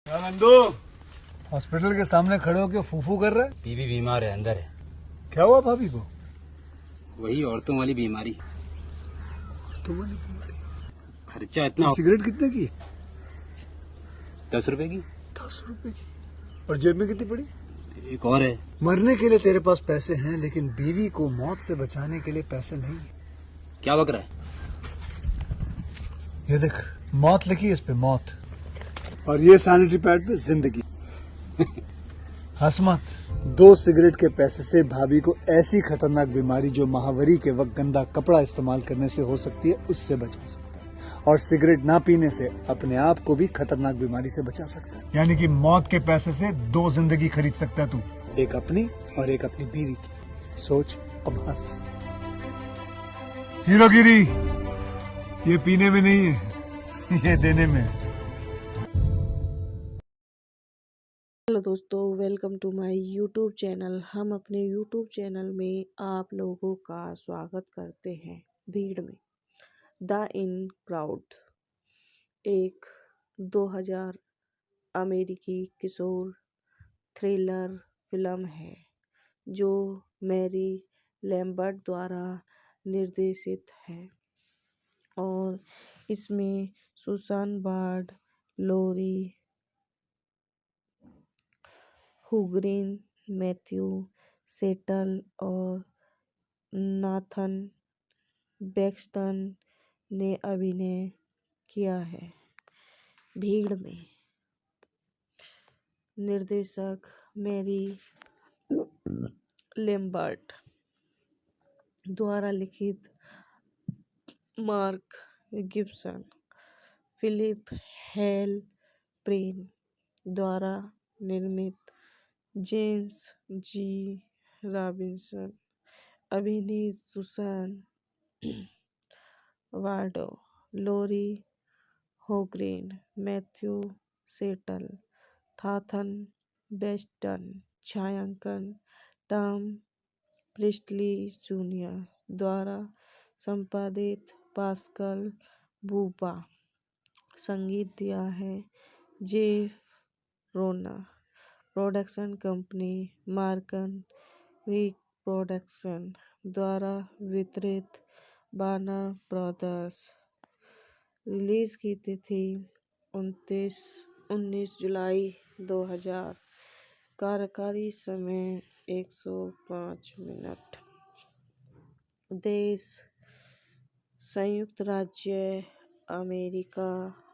क्या नंदू, हॉस्पिटल के सामने खड़े होकर फूफू कर रहा है? बीवी बीमार है, अंदर है। क्या हुआ भाभी को? वही औरतों वाली बीमारी। तुम्हारी बीमारी? खर्चा इतना। सिगरेट कितने की? 10 रुपए की। 10 रुपए की? और जेब में कितनी पड़ी? एक और है। मरने के लिए तेरे पास पैसे हैं, लेकिन बीवी को मौत से बचाने के लिए पैसे नहीं है। क्या बक रहा है? ये देख, मौत लिखी है इस पे, मौत। और ये सैनिटरी पैड पे जिंदगी। हंस मत। 2 सिगरेट के पैसे से भाभी को ऐसी खतरनाक बीमारी जो महावरी के वक्त गंदा कपड़ा इस्तेमाल करने से हो सकती है, उससे बचा सकता है। और सिगरेट ना पीने से अपने आप को भी खतरनाक बीमारी से बचा सकता है। यानी कि मौत के पैसे से 2 जिंदगी खरीद सकता है तू, एक अपनी और एक अपनी बीवी की। सोच, अब हंस। हीरोगिरी ये पीने में नहीं है, ये देने में है। हेलो दोस्तों, welcome to my YouTube channel. हम अपने यूट्यूब चैनल में आप लोगों का स्वागत करते हैं। भीड़ में द इन क्राउड एक 2000 अमेरिकी किशोर थ्रिलर फिल्म है जो मैरी लैम्बर्ट द्वारा निर्देशित है और इसमें सुसान बार्ड, लोरी हुग्रिन, मैथ्यू सेटल और नाथन बेक्स्टन ने अभिनय किया है। भीड़ में निर्देशक मैरी लैम्बर्ट द्वारा लिखित, Mark Gibson, Philip Halprin द्वारा निर्मित, जेम्स जी रॉबिन्सन अभिनीत, सुसान वार्डो, लोरी होग्रेन, मैथ्यू सेटल, थाथन बेस्टन, छायांकन टॉम प्रिस्टली जूनियर द्वारा संपादित, पास्कल बूबा। संगीत दिया है जेफ रोना। प्रोडक्शन कंपनी मार्कन रिक प्रोडक्शन द्वारा वितरित, वार्नर ब्रदर्स। रिलीज की तिथि 19 जुलाई 2000। कार्यकारी समय 105 मिनट। देश संयुक्त राज्य अमेरिका।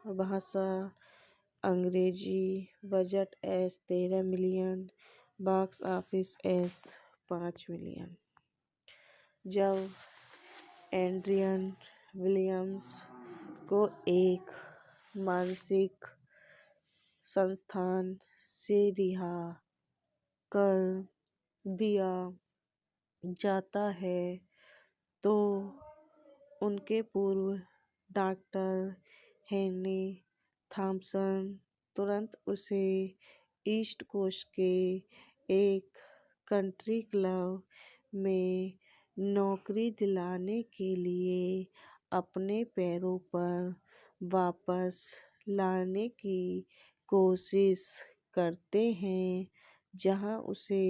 भाषा अंग्रेजी। Budget S 13 million. Box office S 5 million. जब एड्रियन विलियम्स को एक मानसिक संस्थान से रिहा कर दिया जाता है तो उनके पूर्व डॉक्टर हेनरी थॉमसन तुरंत उसे ईस्ट कोस्ट के एक कंट्री क्लब में नौकरी दिलाने के लिए अपने पैरों पर वापस लाने की कोशिश करते हैं, जहां उसे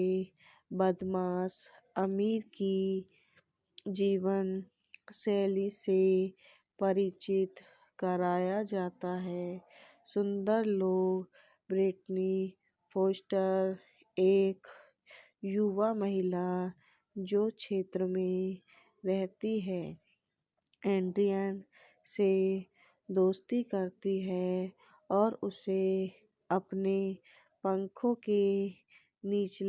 बदमाश अमीर की जीवन शैली से परिचित कराया जाता है। सुंदर लोग। ब्रिटनी फोस्टर एक युवा महिला जो क्षेत्र में रहती है, एड्रियन से दोस्ती करती है और उसे अपने पंखों के नीचे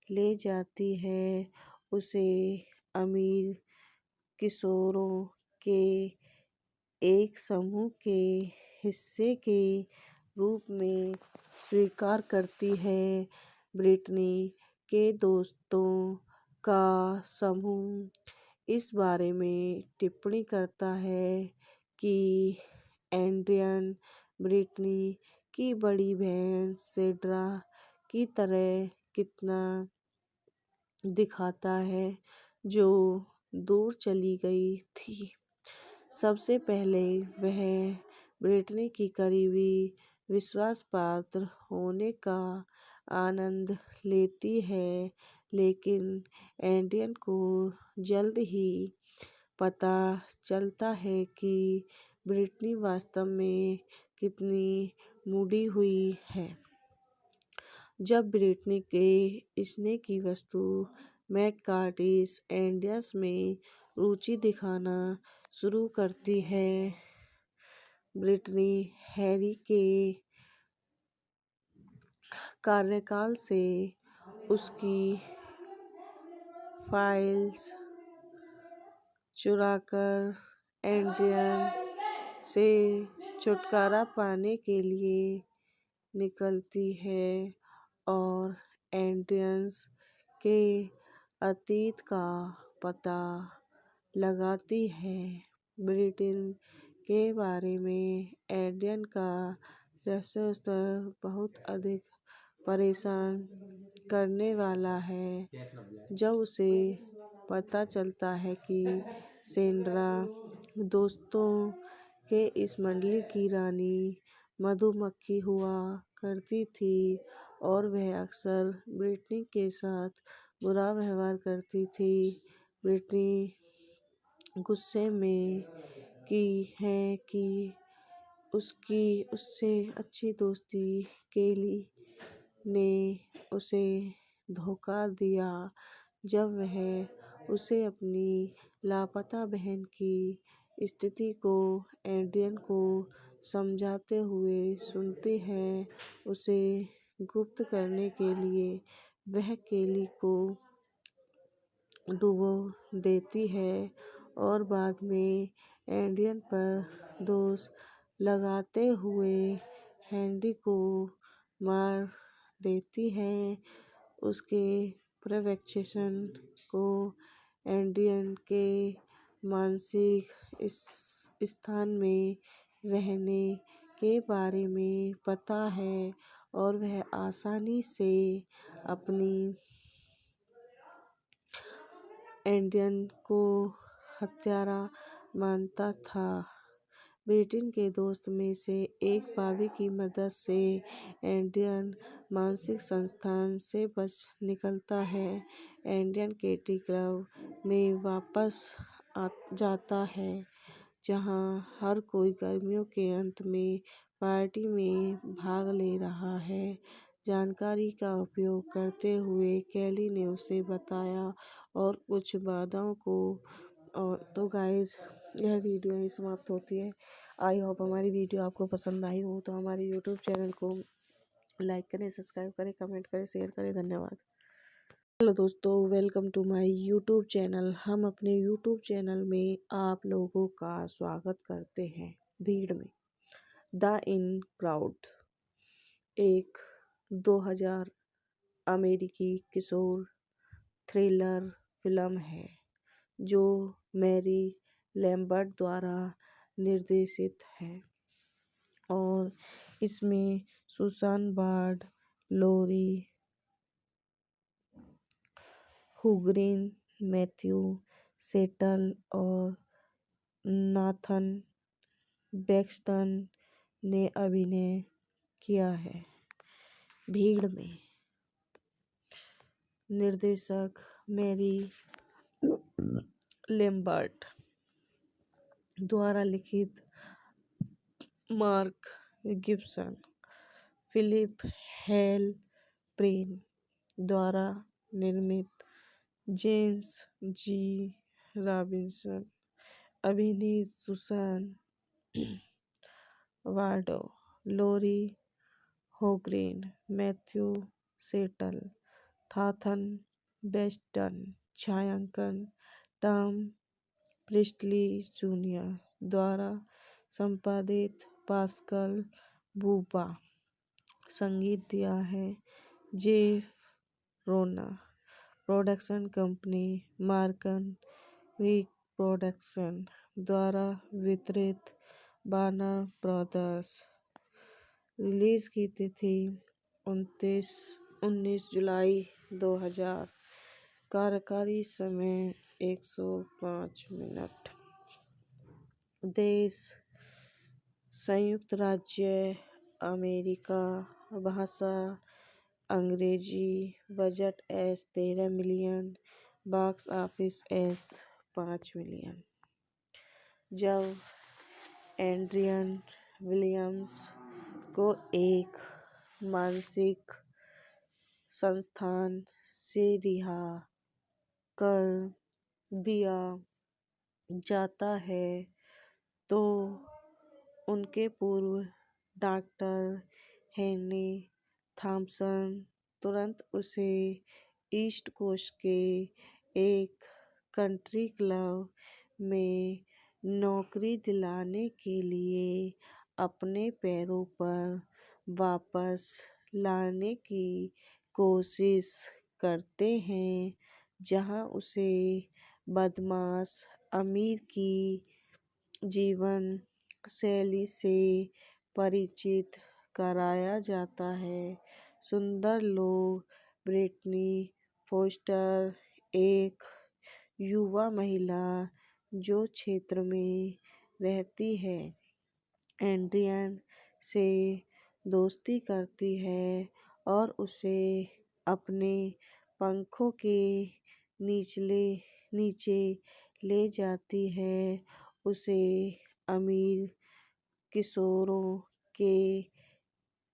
ले जाती है। उसे अमीर किशोरों के एक समूह के हिस्से के रूप में स्वीकार करती है। ब्रिटनी के दोस्तों का समूह इस बारे में टिप्पणी करता है कि एड्रियन ब्रिटनी की बड़ी बहन सेड्रा की तरह कितना दिखाता है, जो दूर चली गई थी। सबसे पहले वह ब्रिटनी की करीबी विश्वास पात्र होने का आनंद लेती है, लेकिन एंडियन को जल्द ही पता चलता है कि ब्रिटनी वास्तव में कितनी मूडी हुई है। जब ब्रिटनी के स्नेह की वस्तु मैट कार्टिस एंडियंस में रुचि दिखाना शुरू करती है, ब्रिटनी हैरी के कार्यकाल से उसकी फाइल्स चुराकर एंडियन से छुटकारा पाने के लिए निकलती है और एंडियंस के अतीत का पता लगाती है। ब्रिटेन के बारे में एंडियन का रहस्य बहुत अधिक परेशान करने वाला है। जब उसे पता चलता है कि सेंड्रा दोस्तों के इस मंडली की रानी मधुमक्खी हुआ करती थी और वह अक्सर ब्रिटनी के साथ बुरा व्यवहार करती थी, ब्रिटनी गुस्से में की है कि उससे अच्छी दोस्ती केली ने उसे धोखा दिया जब वह उसे अपनी लापता बहन की स्थिति को एंडियन को समझाते हुए सुनती है। उसे गुप्त करने के लिए वह केली को डुबो देती है और बाद में एंडियन पर दोष लगाते हुए हैंडी को मार देती है। उसके पर्यवेक्षण को एंडियन के मानसिक स्थान में रहने के बारे में पता है और वह आसानी से अपनी एंडियन को हत्यारा मानता था। ब्रिटेन के दोस्त में से एक बॉबी की मदद से एंडियन मानसिक संस्थान से बच निकलता है। एंडियन केटी क्लब में वापस जाता है, जहां हर कोई गर्मियों के अंत में पार्टी में भाग ले रहा है। जानकारी का उपयोग करते हुए केली ने उसे बताया और कुछ बाधाओं को तो गाइस यह वीडियो ही समाप्त होती है। आई होप हमारी वीडियो आपको पसंद आई हो तो हमारे यूट्यूब चैनल को लाइक करें, सब्सक्राइब करें, कमेंट करें, शेयर करें। धन्यवाद। हेलो दोस्तों, welcome to my YouTube channel. हम अपने यूट्यूब चैनल में आप लोगों का स्वागत करते हैं। भीड़ में द इन क्राउड एक 2000 अमेरिकी किशोर थ्रिलर फिल्म है जो मैरी लैम्बर्ट द्वारा निर्देशित है और इसमें सुसान बार्ड, लोरी हुग्रीन, मैथ्यू सेटल और नाथन बेक्स्टन ने अभिनय किया है। भीड़ में निर्देशक मैरी लैम्बर्ट द्वारा लिखित Mark Gibson, Philip Halprin द्वारा निर्मित जेम्स जी रॉबिन्सन, अभिनीत सुसान वार्डो, लोरी होग्रेन, मैथ्यू सेटल, थाथन बेस्टन, छायांकन टॉम प्रिस्टली जूनियर द्वारा संपादित पास्कल बूबा, संगीत दिया है जेफ रोना, प्रोडक्शन कंपनी मार्कन रिक प्रोडक्शन द्वारा वितरित वार्नर ब्रदर्स। रिलीज की तिथि 19 जुलाई 2000। कार्यकारी समय 105 मिनट। देश संयुक्त राज्य अमेरिका भाषा अंग्रेजी। Budget S 13 million. Box office S 5 million. जब एड्रियन विलियम्स को एक मानसिक संस्थान से रिहा कर दिया जाता है तो उनके पूर्व डॉक्टर हेनरी थॉमसन तुरंत उसे ईस्ट कोस्ट के एक कंट्री क्लब में नौकरी दिलाने के लिए अपने पैरों पर वापस लाने की कोशिश करते हैं, जहां उसे बदमाश अमीर की जीवन शैली से परिचित कराया जाता है। सुंदर लोग। ब्रिटनी फोस्टर एक युवा महिला जो क्षेत्र में रहती है, एड्रियन से दोस्ती करती है और उसे अपने पंखों के नीचे ले जाती है। उसे अमीर किशोरों के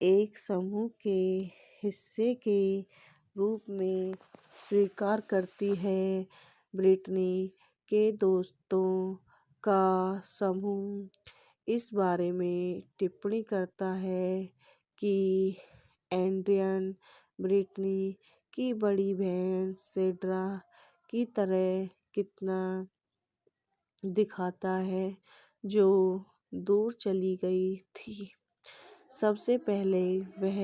एक समूह के हिस्से के रूप में स्वीकार करती है। ब्रिटनी के दोस्तों का समूह इस बारे में टिप्पणी करता है कि एड्रियन ब्रिटनी की बड़ी बहन सेड्रा की तरह कितना दिखता है, जो दूर चली गई थी। सबसे पहले वह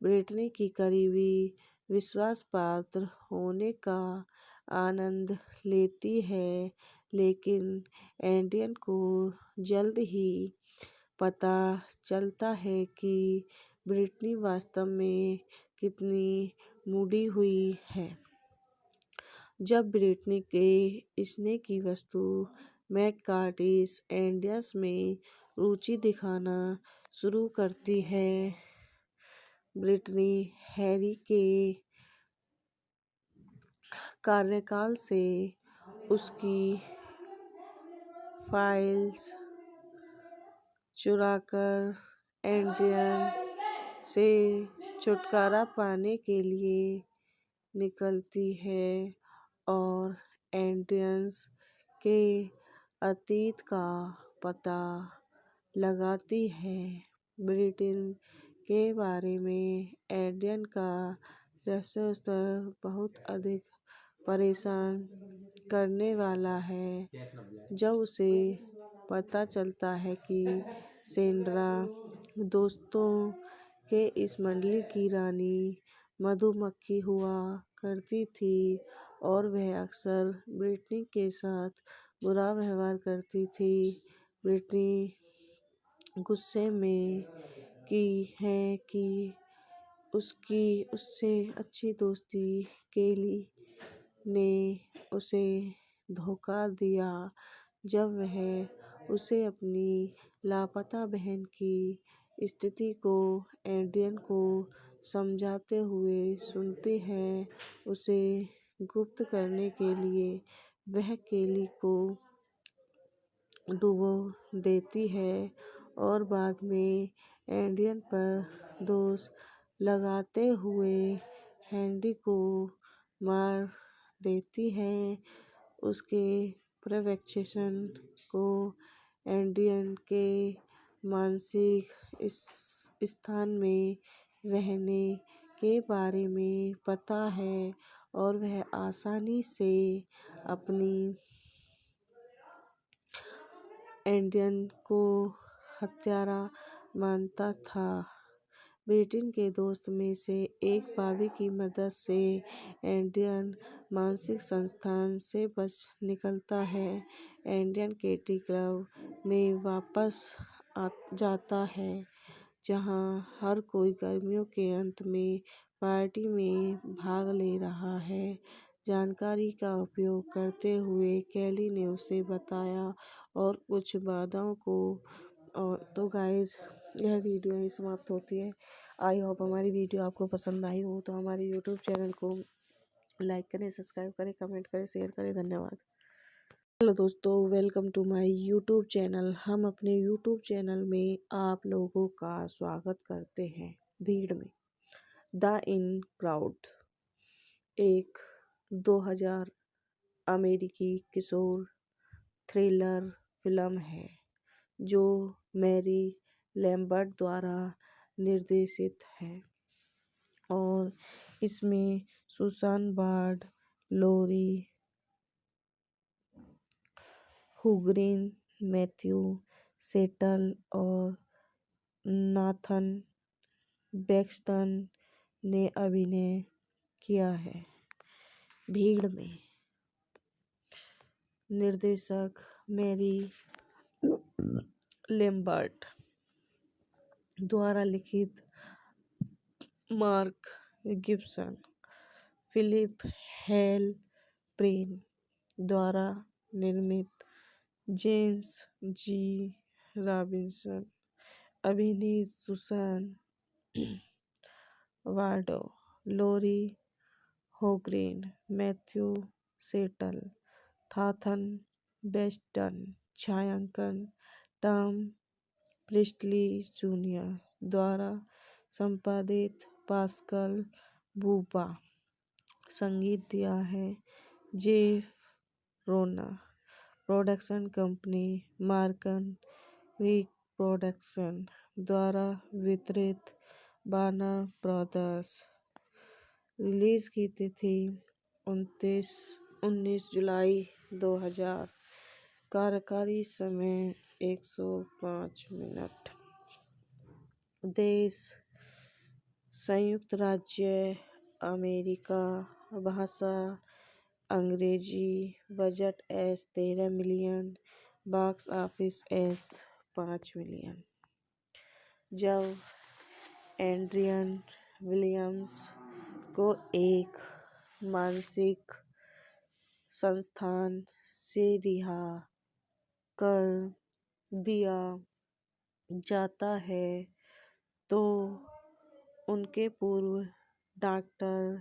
ब्रिटनी की करीबी विश्वासपात्र होने का आनंद लेती है, लेकिन एड्रियन को जल्द ही पता चलता है कि ब्रिटनी वास्तव में कितनी मुड़ी हुई है। जब ब्रिटनी के स्नेह की वस्तु मैट कर्टिस एड्रियन में रुचि दिखाना शुरू करती है, ब्रिटनी हैरी के कार्यकाल से उसकी फाइल्स चुराकर एड्रियन से छुटकारा पाने के लिए निकलती है और एड्रियन के अतीत का पता लगाती है। ब्रिटनी के बारे में एड्रियन का रहस्योत्तर बहुत अधिक परेशान करने वाला है। जब उसे पता चलता है कि सेड्रा दोस्तों के इस मंडली की रानी मधुमक्खी हुआ करती थी और वह अक्सर ब्रिटनी के साथ बुरा व्यवहार करती थी, ब्रिटनी गुस्से में की है कि उससे अच्छी दोस्ती केली ने उसे धोखा दिया जब वह उसे अपनी लापता बहन की स्थिति को एड्रियन को समझाते हुए सुनती है। उसे गुप्त करने के लिए वह केली को डुबो देती है और बाद में एड्रियन पर दोष लगाते हुए हेनरी को मार देती है। उसके पर्यवेक्षण को एड्रियन के मानसिक स्थान में रहने के बारे में पता है और वह आसानी से अपनी एड्रियन को हत्यारा मानता था। ब्रिटनी के दोस्त में से एक बॉबी की मदद से एड्रियन मानसिक संस्थान से बच निकलता है। एड्रियन केटी क्लब में वापस जाता है, जहां हर कोई गर्मियों के अंत में पार्टी में भाग ले रहा है। जानकारी का उपयोग करते हुए केली ने उसे बताया और कुछ बाधाओं को तो गाइस यह वीडियो ही समाप्त होती है। आई होप हमारी वीडियो आपको पसंद आई हो तो हमारे यूट्यूब चैनल को लाइक करें, सब्सक्राइब करें, कमेंट करें, शेयर करें। धन्यवाद। हेलो दोस्तों, welcome to my YouTube channel. हम अपने यूट्यूब चैनल में आप लोगों का स्वागत करते हैं। भीड़ में द इन क्राउड एक 2000 अमेरिकी किशोर थ्रिलर फिल्म है जो मैरी लैम्बर्ट द्वारा निर्देशित है और इसमें सुसान बर्ड, लोरी हुग्रिन, मैथ्यू सेटल और नाथन बेक्स्टन ने अभिनय किया है। भीड़ में निर्देशक मैरी लैम्बर्ट द्वारा लिखित Mark Gibson, Philip Halprin द्वारा निर्मित जेम्स जी रॉबिन्सन, अभिनीत सुसान वार्डो, लोरी होग्रेन, मैथ्यू सेटल, थाथन बेस्टन, छायांकन टॉम प्रिस्टली जूनियर द्वारा संपादित पास्कल बूबा। संगीत दिया है जेफ रोना। प्रोडक्शन कंपनी मार्कन रिक प्रोडक्शन द्वारा वितरित वार्नर ब्रदर्स। रिलीज की तिथि 19 जुलाई 2000। कार्यकारी समय 105 मिनट। देश संयुक्त राज्य अमेरिका। भाषा अंग्रेजी। Budget S 13 million. Box office S 5 million. जब एड्रियन विलियम्स को एक मानसिक संस्थान से रिहा कर दिया जाता है तो उनके पूर्व डॉक्टर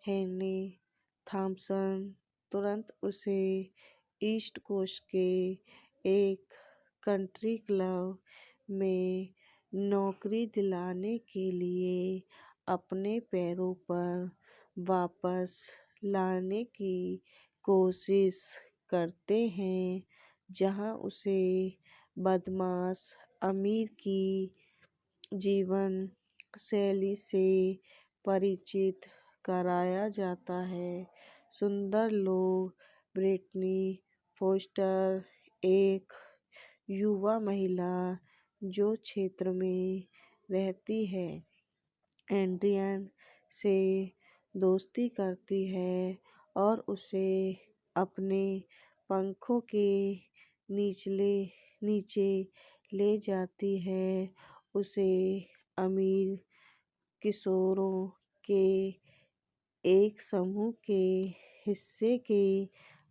हेनरी थॉमसन तुरंत उसे ईस्ट कोस्ट के एक कंट्री क्लब में नौकरी दिलाने के लिए अपने पैरों पर वापस लाने की कोशिश करते हैं, जहां उसे बदमाश अमीर की जीवन शैली से परिचित कराया जाता है। सुंदर लोग। ब्रिटनी फोस्टर एक युवा महिला जो क्षेत्र में रहती है, एड्रियन से दोस्ती करती है और उसे अपने पंखों के नीचे ले जाती है। उसे अमीर किशोरों के एक समूह के हिस्से के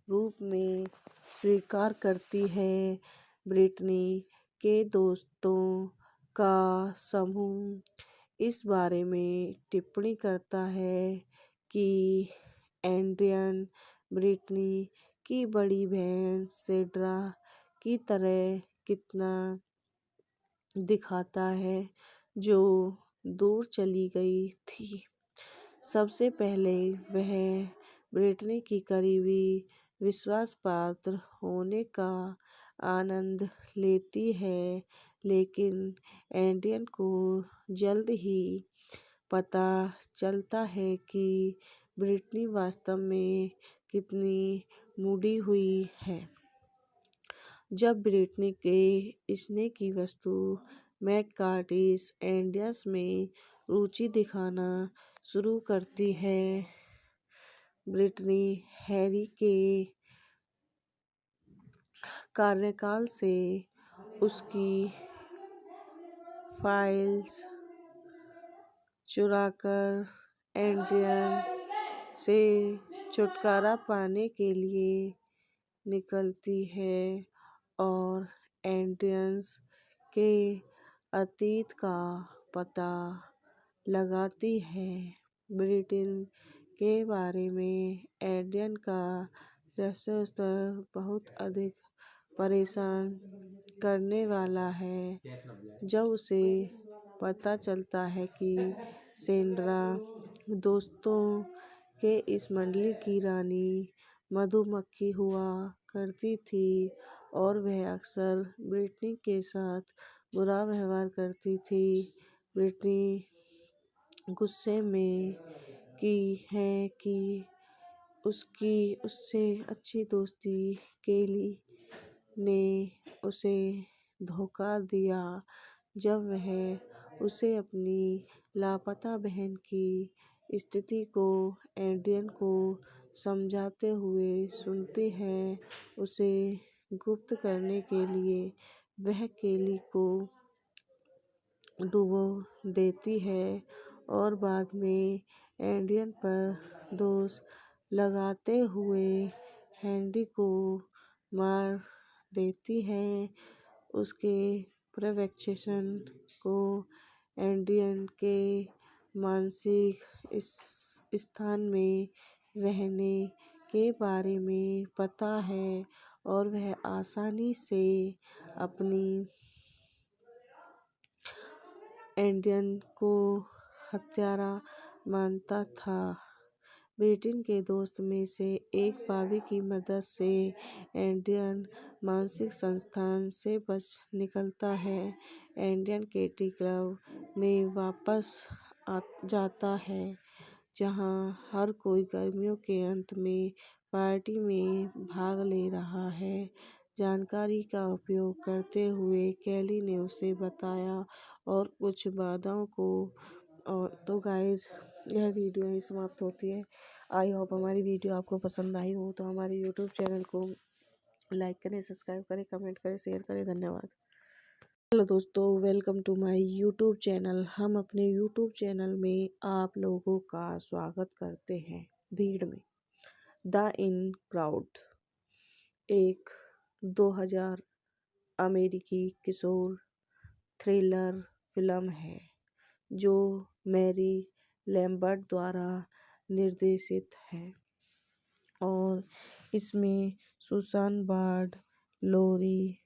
रूप में स्वीकार करती है। ब्रिटनी के दोस्तों का समूह इस बारे में टिप्पणी करता है कि एड्रियन ब्रिटनी की बड़ी बहन सेड्रा की तरह कितना दिखाता है, जो दूर चली गई थी। सबसे पहले वह ब्रिटनी की करीबी विश्वासपात्र होने का आनंद लेती है, लेकिन एड्रियन को जल्द ही पता चलता है कि ब्रिटनी वास्तव में कितनी मुड़ी हुई है। जब ब्रिटनी के स्नेह की वस्तु मैट कार्टिस एड्रियन में रुचि दिखाना शुरू करती है, ब्रिटनी हैरी के कार्यकाल से उसकी फाइल्स चुराकर एड्रियन से छुटकारा पाने के लिए निकलती है और एड्रियन के अतीत का पता लगाती है। ब्रिटेन के बारे में एड्रियन का रहस्योत्तर बहुत अधिक परेशान करने वाला है जब उसे पता चलता है कि सेंड्रा दोस्तों के इस मंडली की रानी मधुमक्खी हुआ करती थी और वह अक्सर ब्रिटनी के साथ बुरा व्यवहार करती थी। ब्रिटनी गुस्से में की है कि उसकी उससे अच्छी दोस्ती केली ने उसे धोखा दिया जब वह उसे अपनी लापता बहन की स्थिति को एड्रियन को समझाते हुए सुनती है। उसे गुप्त करने के लिए वह केली को डुबो देती है और बाद में एड्रियन पर दोष लगाते हुए हेनरी को मार देती है। उसके पर्यवेक्षण को एड्रियन के मानसिक स्थान में रहने के बारे में पता है और वह आसानी से अपनी एड्रियन को हत्यारा मानता था। ब्रिटेन के दोस्त में से एक बॉबी की मदद से एड्रियन मानसिक संस्थान से बच निकलता है। एड्रियन केटी क्लब में वापस जाता है जहां हर कोई गर्मियों के अंत में पार्टी में भाग ले रहा है। जानकारी का उपयोग करते हुए केली ने उसे बताया और कुछ बाधाओं को और तो गाइस यह वीडियो ही समाप्त होती है। आई होप हमारी वीडियो आपको पसंद आई हो तो हमारे यूट्यूब चैनल को लाइक करें, सब्सक्राइब करें, कमेंट करें, शेयर करें। धन्यवाद। हेलो दोस्तों, welcome to my YouTube channel. हम अपने यूट्यूब चैनल में आप लोगों का स्वागत करते हैं। भीड़ में द इन क्राउड एक 2000 अमेरिकी किशोर थ्रिलर फिल्म है जो मैरी लैम्बर्ट द्वारा निर्देशित है और इसमें सुसान बार्ड, लोरी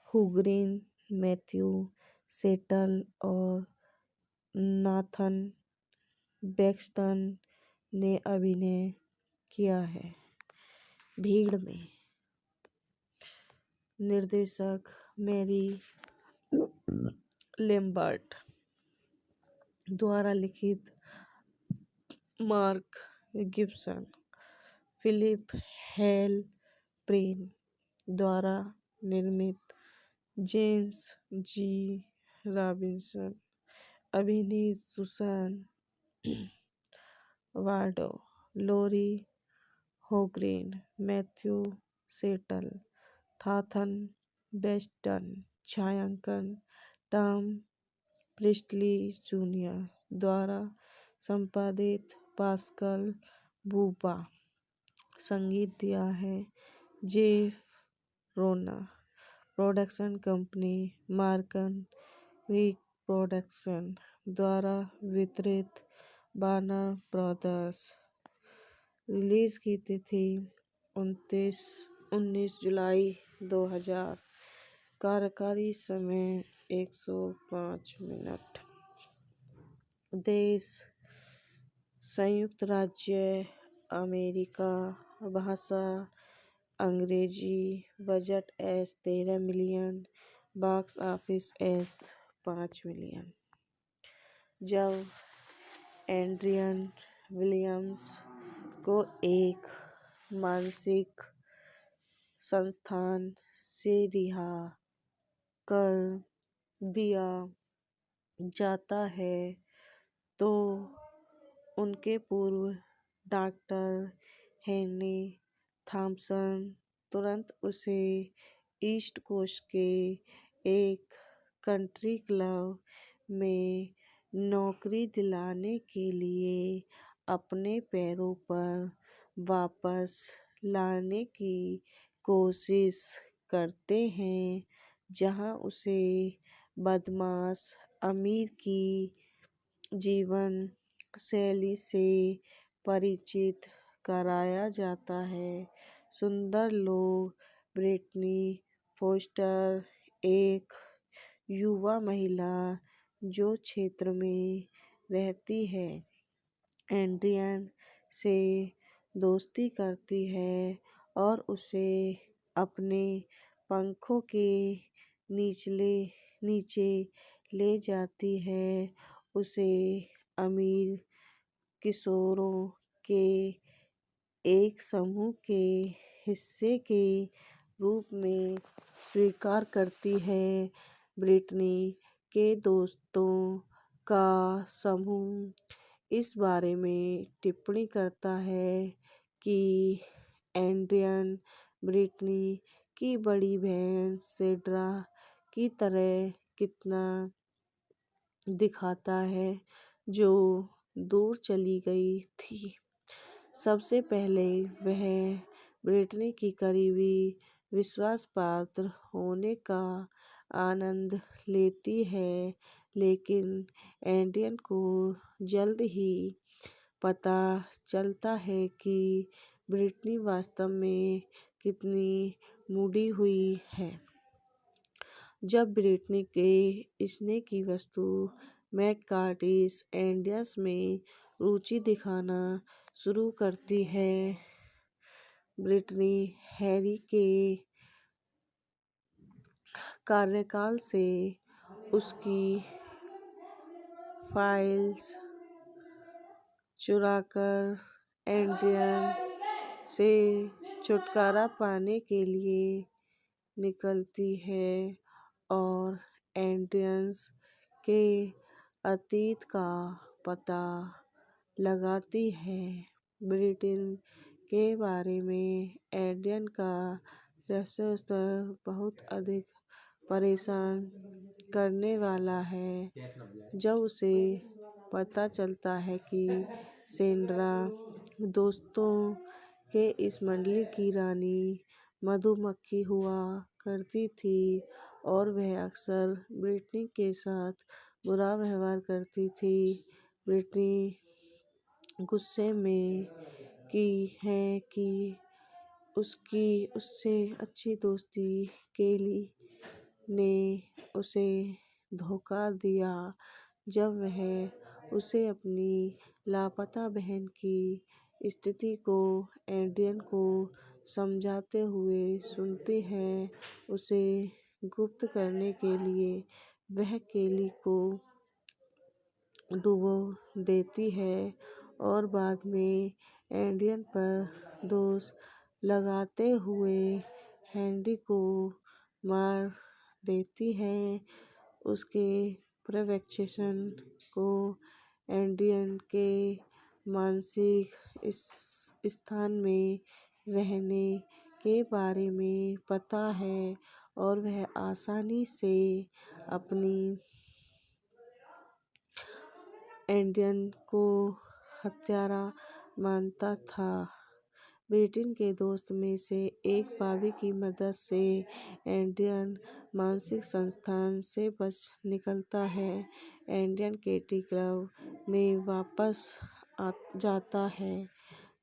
हुग्रिन, मैथ्यू सेटल और नाथन बेक्स्टन ने अभिनय किया है। भीड़ में निर्देशक मैरी लैम्बर्ट द्वारा लिखित Mark Gibson, Philip Halprin द्वारा निर्मित, जेम्स जी रॉबिन्सन अभिनीत, सुसान वार्डो, लोरी होग्रेन, मैथ्यू सेटल, थाथन बेस्टन, छायांकन टॉम प्रिस्टली जूनियर द्वारा संपादित, पास्कल बूबा। संगीत दिया है जेफ रोना। प्रोडक्शन कंपनी मार्कन रिक प्रोडक्शन द्वारा वितरित, वार्नर ब्रदर्स। रिलीज की तिथि 19 जुलाई 2000। कार्यकारी समय 105 मिनट। देश संयुक्त राज्य अमेरिका। भाषा अंग्रेजी। Budget S 13 million. Box office S 5 million. जब एड्रियन विलियम्स को एक मानसिक संस्थान से रिहा कर दिया जाता है तो उनके पूर्व डॉक्टर हेनरी थॉमसन तुरंत उसे ईस्ट कोस्ट के एक कंट्री क्लब में नौकरी दिलाने के लिए अपने पैरों पर वापस लाने की कोशिश करते हैं जहां उसे बदमाश अमीर की जीवन शैली से परिचित कराया जाता है। सुंदर लोग ब्रिटनी फोस्टर एक युवा महिला जो क्षेत्र में रहती है एड्रियन से दोस्ती करती है और उसे अपने पंखों के नीचे ले जाती है। उसे अमीर किशोरों के एक समूह के हिस्से के रूप में स्वीकार करती है। ब्रिटनी के दोस्तों का समूह इस बारे में टिप्पणी करता है कि एड्रियन ब्रिटनी की बड़ी बहन सेड्रा की तरह कितना दिखाता है जो दूर चली गई थी। सबसे पहले वह ब्रिटनी की करीबी विश्वासपात्र होने का आनंद लेती है, लेकिन एड्रियन को जल्द ही पता चलता है कि ब्रिटनी वास्तव में कितनी मुड़ी हुई है। जब ब्रिटनी के स्नेह की वस्तु मैट कार्टिस एंडियस में रुचि दिखाना शुरू करती है, ब्रिटनी हैरी के कार्यकाल से उसकी फाइल्स चुराकर एड्रियन से छुटकारा पाने के लिए निकलती है और एड्रियन के अतीत का पता लगाती है। ब्रिटनी के बारे में एड्रियन का रहस्य बहुत अधिक परेशान करने वाला है। जब उसे पता चलता है कि सेड्रा दोस्तों के इस मंडली की रानी मधुमक्खी हुआ करती थी और वह अक्सर ब्रिटनी के साथ बुरा व्यवहार करती थी, ब्रिटनी गुस्से में की है कि उससे अच्छी दोस्ती केली ने उसे धोखा दिया जब वह उसे अपनी लापता बहन की स्थिति को एड्रियन को समझाते हुए सुनती है। उसे गुप्त करने के लिए वह केली को डुबो देती है और बाद में एड्रियन पर दोष लगाते हुए हेनरी को मार देती है। उसके पर्यवेक्षण को एड्रियन के मानसिक स्थान में रहने के बारे में पता है और वह आसानी से अपनी एड्रियन को हत्यारा मानता था। ब्रिटनी के दोस्त में से एक बॉबी की मदद से एड्रियन मानसिक संस्थान से बच निकलता है। एड्रियन केटी क्लब में वापस जाता है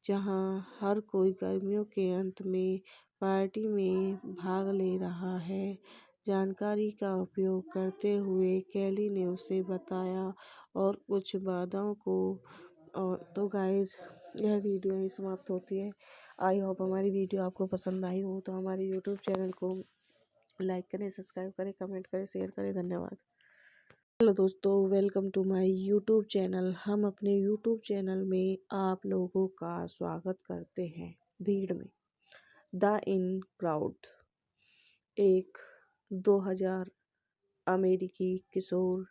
जहां हर कोई गर्मियों के अंत में पार्टी में भाग ले रहा है। जानकारी का उपयोग करते हुए केली ने उसे बताया और कुछ बाधाओं को तो गाइस यह वीडियो ही समाप्त होती है। आई होप हमारी वीडियो आपको पसंद आई हो तो हमारे यूट्यूब चैनल को लाइक करें, सब्सक्राइब करें, कमेंट करें, शेयर करें। धन्यवाद। हेलो दोस्तों, welcome to my YouTube channel. हम अपने यूट्यूब चैनल में आप लोगों का स्वागत करते हैं। भीड़ में द इन क्राउड एक 2000 अमेरिकी किशोर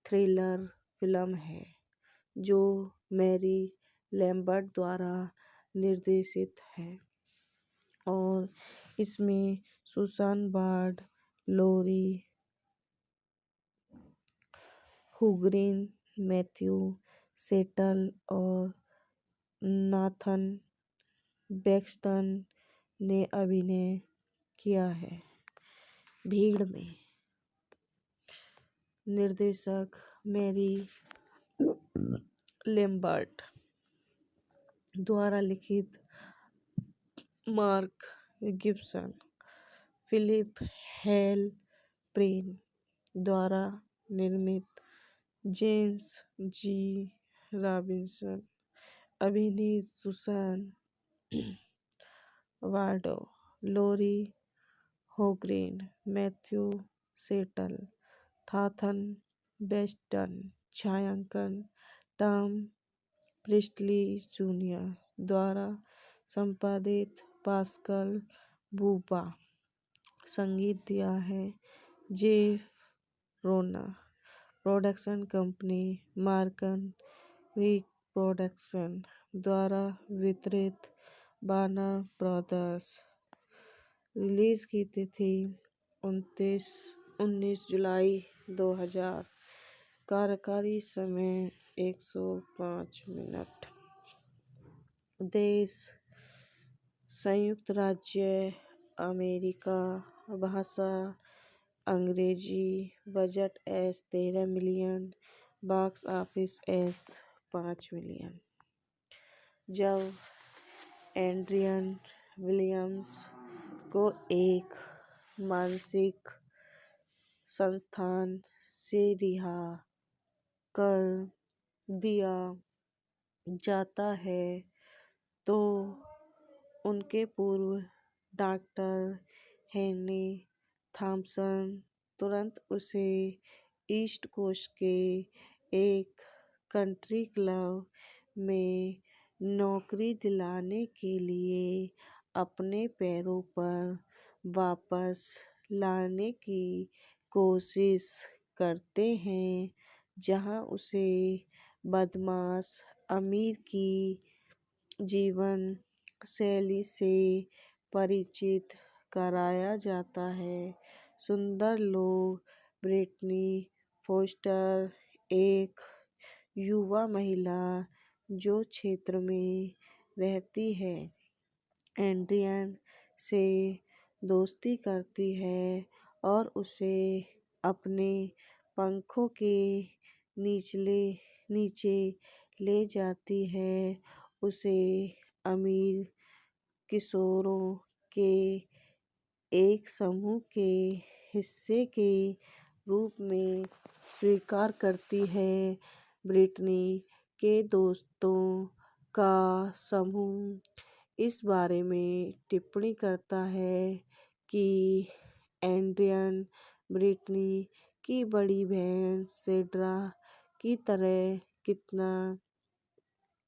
थ्रिलर फिल्म है जो मैरी लैम्बर्ट द्वारा निर्देशित है और इसमें सुसान बार्ड, लोरी हुग्रिन, मैथ्यू सेटल और नाथन बेक्स्टन ने अभिनय किया है। भीड़ में। निर्देशक मैरी लैम्बर्ट द्वारा लिखित, Mark Gibson, Philip Halprin द्वारा निर्मित, जेम्स जी रॉबिन्सन अभिनीत, सुसान वार्डो, लोरी होगरेन, मैथ्यू सेटल, थाथन बेस्टन, छायांकन टॉम प्रिस्टली जूनियर द्वारा संपादित, पास्कल बूबा। संगीत दिया है जेफ रोना। प्रोडक्शन कंपनी मार्कन रिक प्रोडक्शन द्वारा वितरित, वार्नर ब्रदर्स। रिलीज की तिथि 19 जुलाई 2000। कार्यकारी समय 105 मिनट। देश संयुक्त राज्य अमेरिका। भाषा अंग्रेजी। Budget S 13 million. Box office S 5 million. जब एड्रियन विलियम्स को एक मानसिक संस्थान से रिहा कर दिया जाता है तो उनके पूर्व डॉक्टर हेनरी थॉमसन तुरंत उसे ईस्ट कोस्ट के एक कंट्री क्लब में नौकरी दिलाने के लिए अपने पैरों पर वापस लाने की कोशिश करते हैं, जहां उसे बदमाश अमीर की जीवन शैली से परिचित कराया जाता है। सुंदर लोग। ब्रिटनी फोस्टर एक युवा महिला जो क्षेत्र में रहती है, एड्रियन से दोस्ती करती है और उसे अपने पंखों के नीचे ले जाती है। उसे अमीर किशोरों के एक समूह के हिस्से के रूप में स्वीकार करती है। ब्रिटनी के दोस्तों का समूह इस बारे में टिप्पणी करता है कि एड्रियन ब्रिटनी की बड़ी बहन सेड्रा की तरह कितना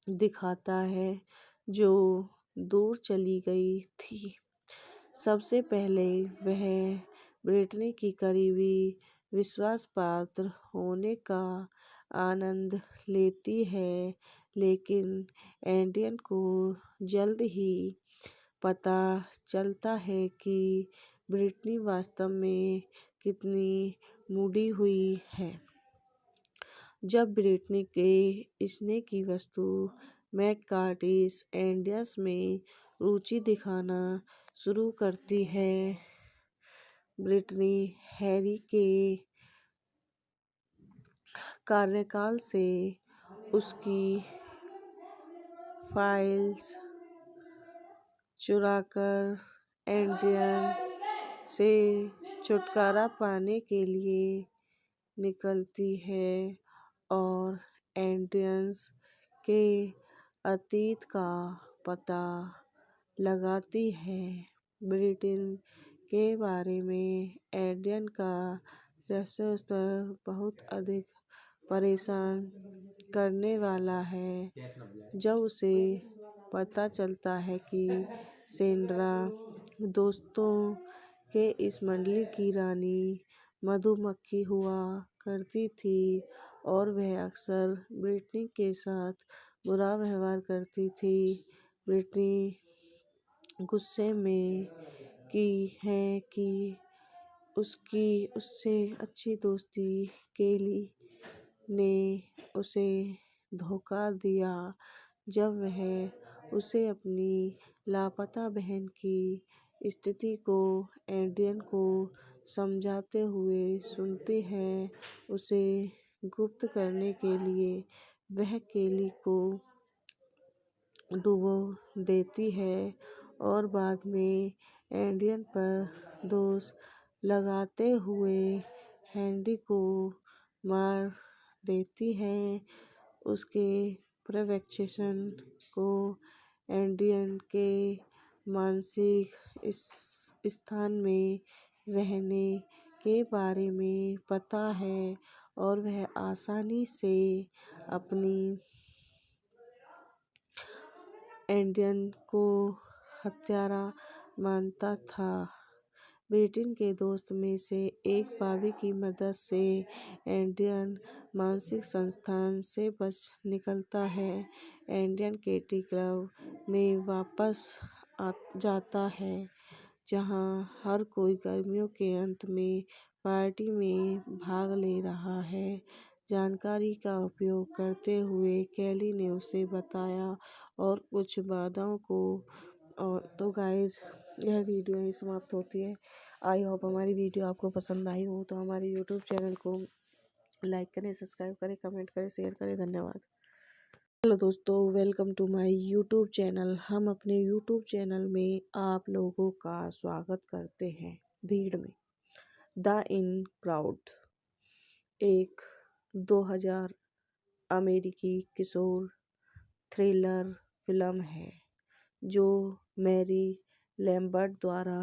दिखता है, जो दूर चली गई थी। सबसे पहले वह ब्रिटनी की करीबी विश्वासपात्र होने का आनंद लेती है, लेकिन एड्रियन को जल्द ही पता चलता है कि ब्रिटनी वास्तव में कितनी मूडी हुई है। जब ब्रिटनी के स्नेह की वस्तु मैट कर्टिस एड्रियन में रुचि दिखाना शुरू करती है, ब्रिटनी हैरी के कार्यकाल से उसकी फाइल्स चुराकर एड्रियन से छुटकारा पाने के लिए निकलती है और एड्रियन के अतीत का पता लगाती है। ब्रिटनी के बारे में एड्रियन का रहस्योत्तर बहुत अधिक परेशान करने वाला है। जब उसे पता चलता है कि सेड्रा दोस्तों के इस मंडली की रानी मधुमक्खी हुआ करती थी और वह अक्सर ब्रिटनी के साथ बुरा व्यवहार करती थी, ब्रिटनी गुस्से में की है कि उससे अच्छी दोस्ती केली ने उसे धोखा दिया जब वह उसे अपनी लापता बहन की स्थिति को एड्रियन को समझाते हुए सुनती है। उसे गुप्त करने के लिए वह केली को डुबो देती है और बाद में एड्रियन पर दोष लगाते हुए हेनरी को मार देती है। उसके प्रोवोकेशन को एड्रियन के मानसिक स्थान में रहने के बारे में पता है और वह आसानी से अपनी एड्रियन को हत्यारा मानता था। ब्रिटेन के दोस्त में से एक बावी की मदद से एड्रियन मानसिक संस्थान से बच निकलता है। एड्रियन केटी क्लब में वापस जाता है जहां हर कोई गर्मियों के अंत में पार्टी में भाग ले रहा है। जानकारी का उपयोग करते हुए केली ने उसे बताया और कुछ बाधाओं को और तो गाइज यह वीडियो ही समाप्त होती है। आई होप हमारी वीडियो आपको पसंद आई हो तो हमारे यूट्यूब चैनल को लाइक करें, सब्सक्राइब करें, कमेंट करें, शेयर करें। धन्यवाद। हेलो दोस्तों, welcome to my YouTube channel. हम अपने यूट्यूब चैनल में आप लोगों का स्वागत करते हैं। भीड़ में द इन क्राउड एक 2000 अमेरिकी किशोर थ्रिलर फिल्म है जो मैरी लैम्बर्ट द्वारा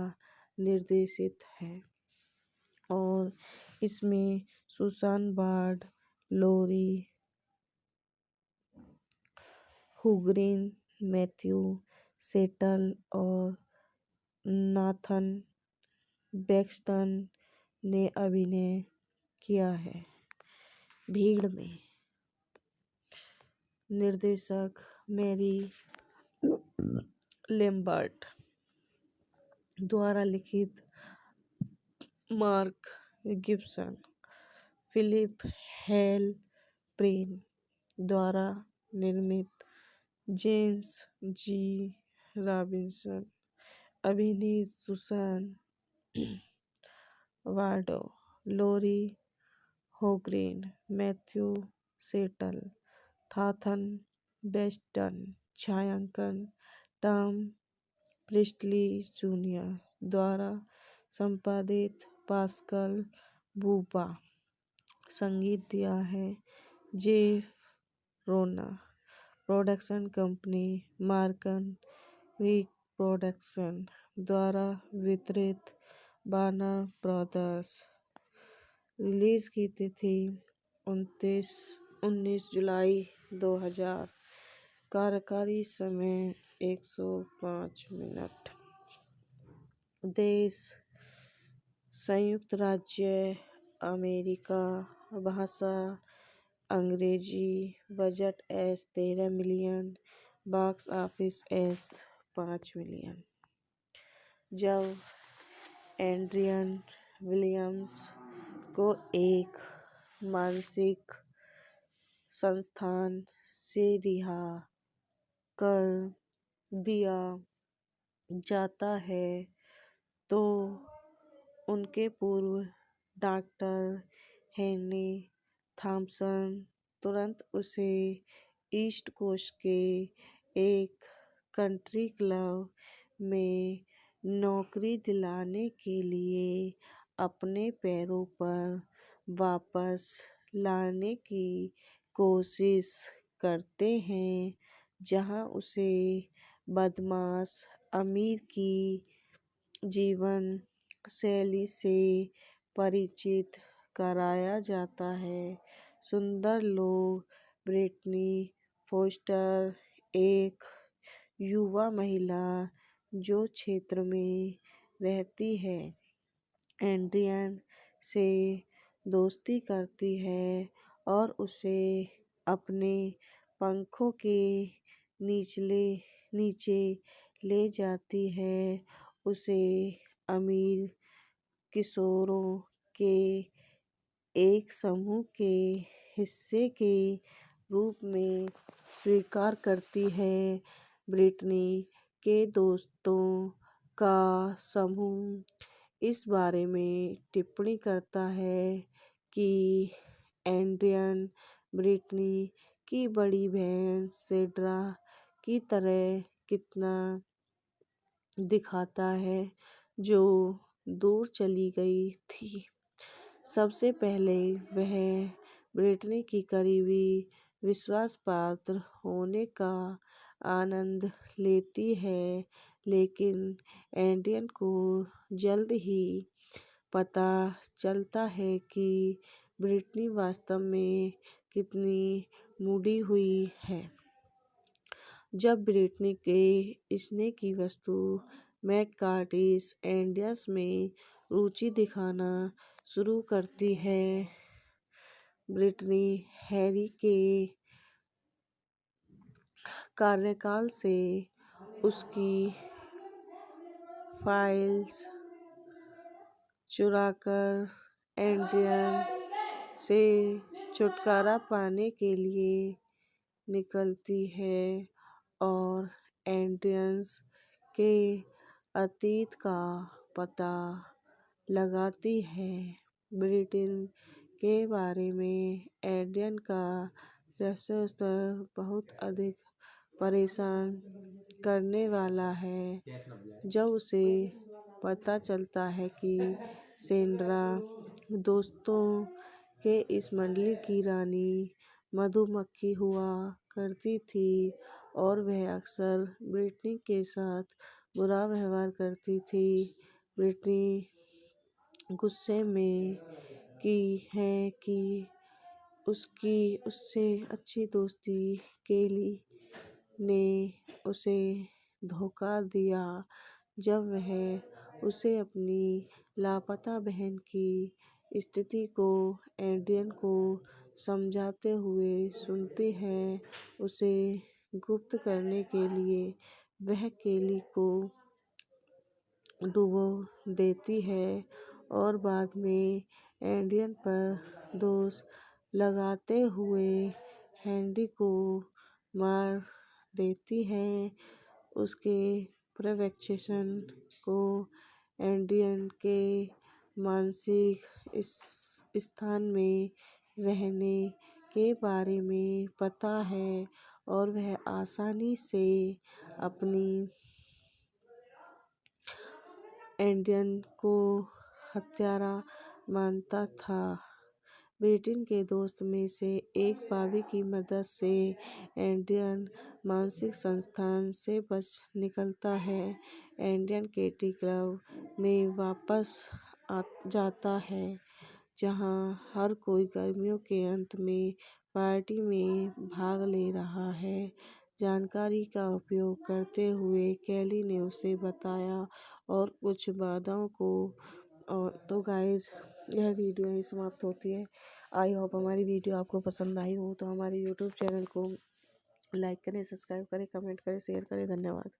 निर्देशित है और इसमें सुसान बार्ड, लोरी हुग्रीन, मैथ्यू सेटल और नाथन बेक्स्टन ने अभिनय किया है। भीड़ में निर्देशक मैरी लैम्बर्ट द्वारा लिखित Mark Gibson, Philip Halprin द्वारा निर्मित जेम्स जी रॉबिन्सन, अभिनीत सुसान वार्डो, लोरी होग्रेन, मैथ्यू सेटल, थाथन बेस्टन, छायांकन टॉम प्रिस्टली जूनियर द्वारा संपादित पास्कल बूबा, संगीत दिया है जेफ रोना, प्रोडक्शन कंपनी मार्कन रिक प्रोडक्शन द्वारा वितरित वार्नर ब्रदर्स। रिलीज की तिथि 19 जुलाई 2000। कार्यकारी समय 105 मिनट। देश संयुक्त राज्य अमेरिका, भाषा अंग्रेजी, budget S 13 million, box office S 5 million. जब एड्रियन विलियम्स को एक मानसिक संस्थान से रिहा कर दिया जाता है तो उनके पूर्व डॉक्टर हेनरी थॉमसन तुरंत उसे ईस्ट कोस्ट के एक कंट्री क्लब में नौकरी दिलाने के लिए अपने पैरों पर वापस लाने की कोशिश करते हैं, जहां उसे बदमाश अमीर की जीवन शैली से परिचित कराया जाता है। सुंदर लोग ब्रिटनी फोस्टर एक युवा महिला जो क्षेत्र में रहती है, एड्रियन से दोस्ती करती है और उसे अपने पंखों के नीचे ले जाती है। उसे अमीर किशोरों के एक समूह के हिस्से के रूप में स्वीकार करती है। ब्रिटनी के दोस्तों का समूह इस बारे में टिप्पणी करता है कि एड्रियन ब्रिटनी की बड़ी बहन सेड्रा की तरह कितना दिखाता है, जो दूर चली गई थी। सबसे पहले वह ब्रिटनी की करीबी विश्वासपात्र होने का आनंद लेती है, लेकिन एड्रियन को जल्द ही पता चलता है कि ब्रिटनी वास्तव में कितनी मुड़ी हुई है। जब ब्रिटनी के स्नेह की वस्तु मैट कार्टिस एंडियस में रुचि दिखाना शुरू करती है, ब्रिटनी हैरी के कार्यकाल से उसकी फाइल्स चुराकर एड्रियन से छुटकारा पाने के लिए निकलती है और एड्रियंस के अतीत का पता लगाती है। ब्रिटेन के बारे में एड्रियन का रहस्योत्तर बहुत अधिक परेशान करने वाला है। जब उसे पता चलता है कि सेंड्रा दोस्तों के इस मंडली की रानी मधुमक्खी हुआ करती थी और वह अक्सर ब्रिटनी के साथ बुरा व्यवहार करती थी, ब्रिटनी गुस्से में की है कि उसकी उससे अच्छी दोस्ती केली ने उसे धोखा दिया जब वह उसे अपनी लापता बहन की स्थिति को एड्रियन को समझाते हुए सुनती है। उसे गुप्त करने के लिए वह केली को डुबो देती है और बाद में एड्रियन पर दोष लगाते हुए हेनरी को मार देती है। उसके पर्यवेक्षण को एड्रियन के मानसिक स्थान में रहने के बारे में पता है और वह आसानी से अपनी एड्रियन को हत्यारा मानता था। ब्रिटन के दोस्त में से एक बॉबी की मदद से एड्रियन मानसिक संस्थान से बच निकलता है। एड्रियन केटी क्लब में वापस जाता है, जहां हर कोई गर्मियों के अंत में पार्टी में भाग ले रहा है। जानकारी का उपयोग करते हुए केली ने उसे बताया और कुछ बाधाओं को तो गाइस यह वीडियो ही समाप्त होती है। आई होप हमारी वीडियो आपको पसंद आई हो तो हमारे यूट्यूब चैनल को लाइक करें, सब्सक्राइब करें, कमेंट करें, शेयर करें। धन्यवाद।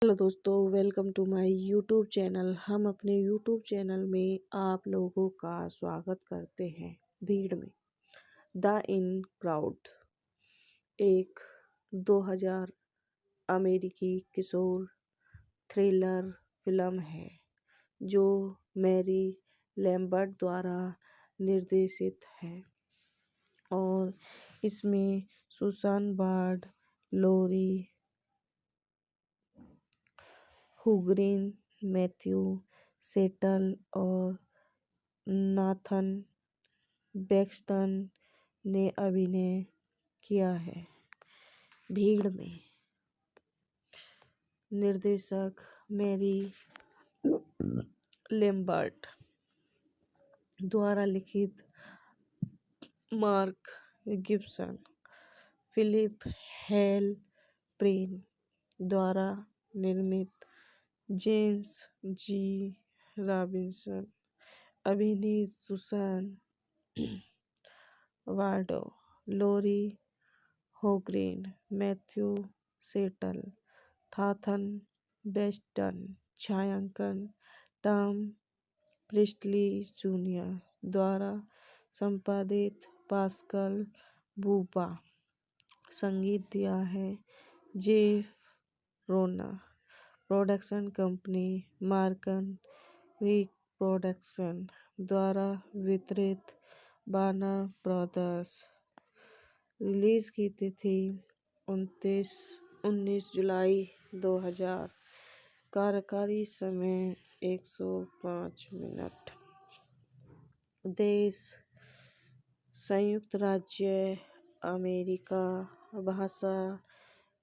हेलो दोस्तों, welcome to my YouTube channel. हम अपने यूट्यूब चैनल में आप लोगों का स्वागत करते हैं। भीड़ में द इन क्राउड एक 2000 अमेरिकी किशोर थ्रिलर फिल्म है जो मैरी लैम्बर्ट द्वारा निर्देशित है और इसमें सुसान बार्ड, लोरी हुग्रिन, मैथ्यू सेटल और नाथन बेक्स्टन ने अभिनय किया है। भीड़ में निर्देशक मैरी लैम्बर्ट द्वारा लिखित, Mark Gibson, Philip Halprin द्वारा निर्मित, जेम्स जी रॉबिन्सन अभिनीत, सुसान वार्डो, लोरी होग्रेन, मैथ्यू सेटल, थाथन बेस्टन, छायांकन टॉम प्रिस्टली जूनियर द्वारा संपादित, पास्कल बूबा। संगीत दिया है जेफ रोना। Production company Markan week production द्वारा वितरित वार्नर ब्रदर्स। रिलीज की तिथि 19 जुलाई 2000। कार्यकारी समय 105 मिनट। देश संयुक्त राज्य अमेरिका। भाषा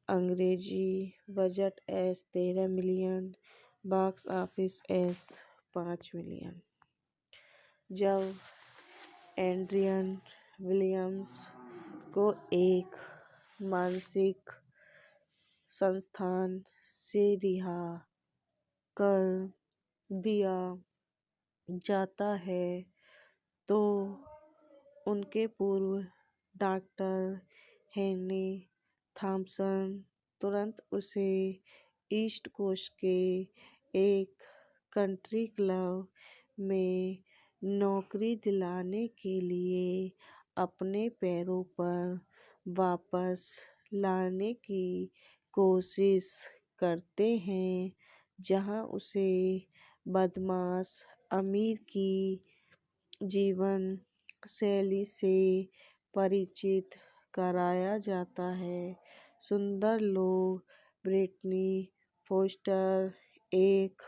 अंग्रेजी। Budget S 13 million. Box office S 5 million. जब एड्रियन विलियम्स को एक मानसिक संस्थान से रिहा कर दिया जाता है तो उनके पूर्व डॉक्टर हेनरी थॉमसन तुरंत उसे ईस्ट कोस्ट के एक कंट्री क्लब में नौकरी दिलाने के लिए अपने पैरों पर वापस लाने की कोशिश करते हैं, जहां उसे बदमाश अमीर की जीवन शैली से परिचित कराया जाता है। सुंदर लोग। ब्रिटनी फोस्टर एक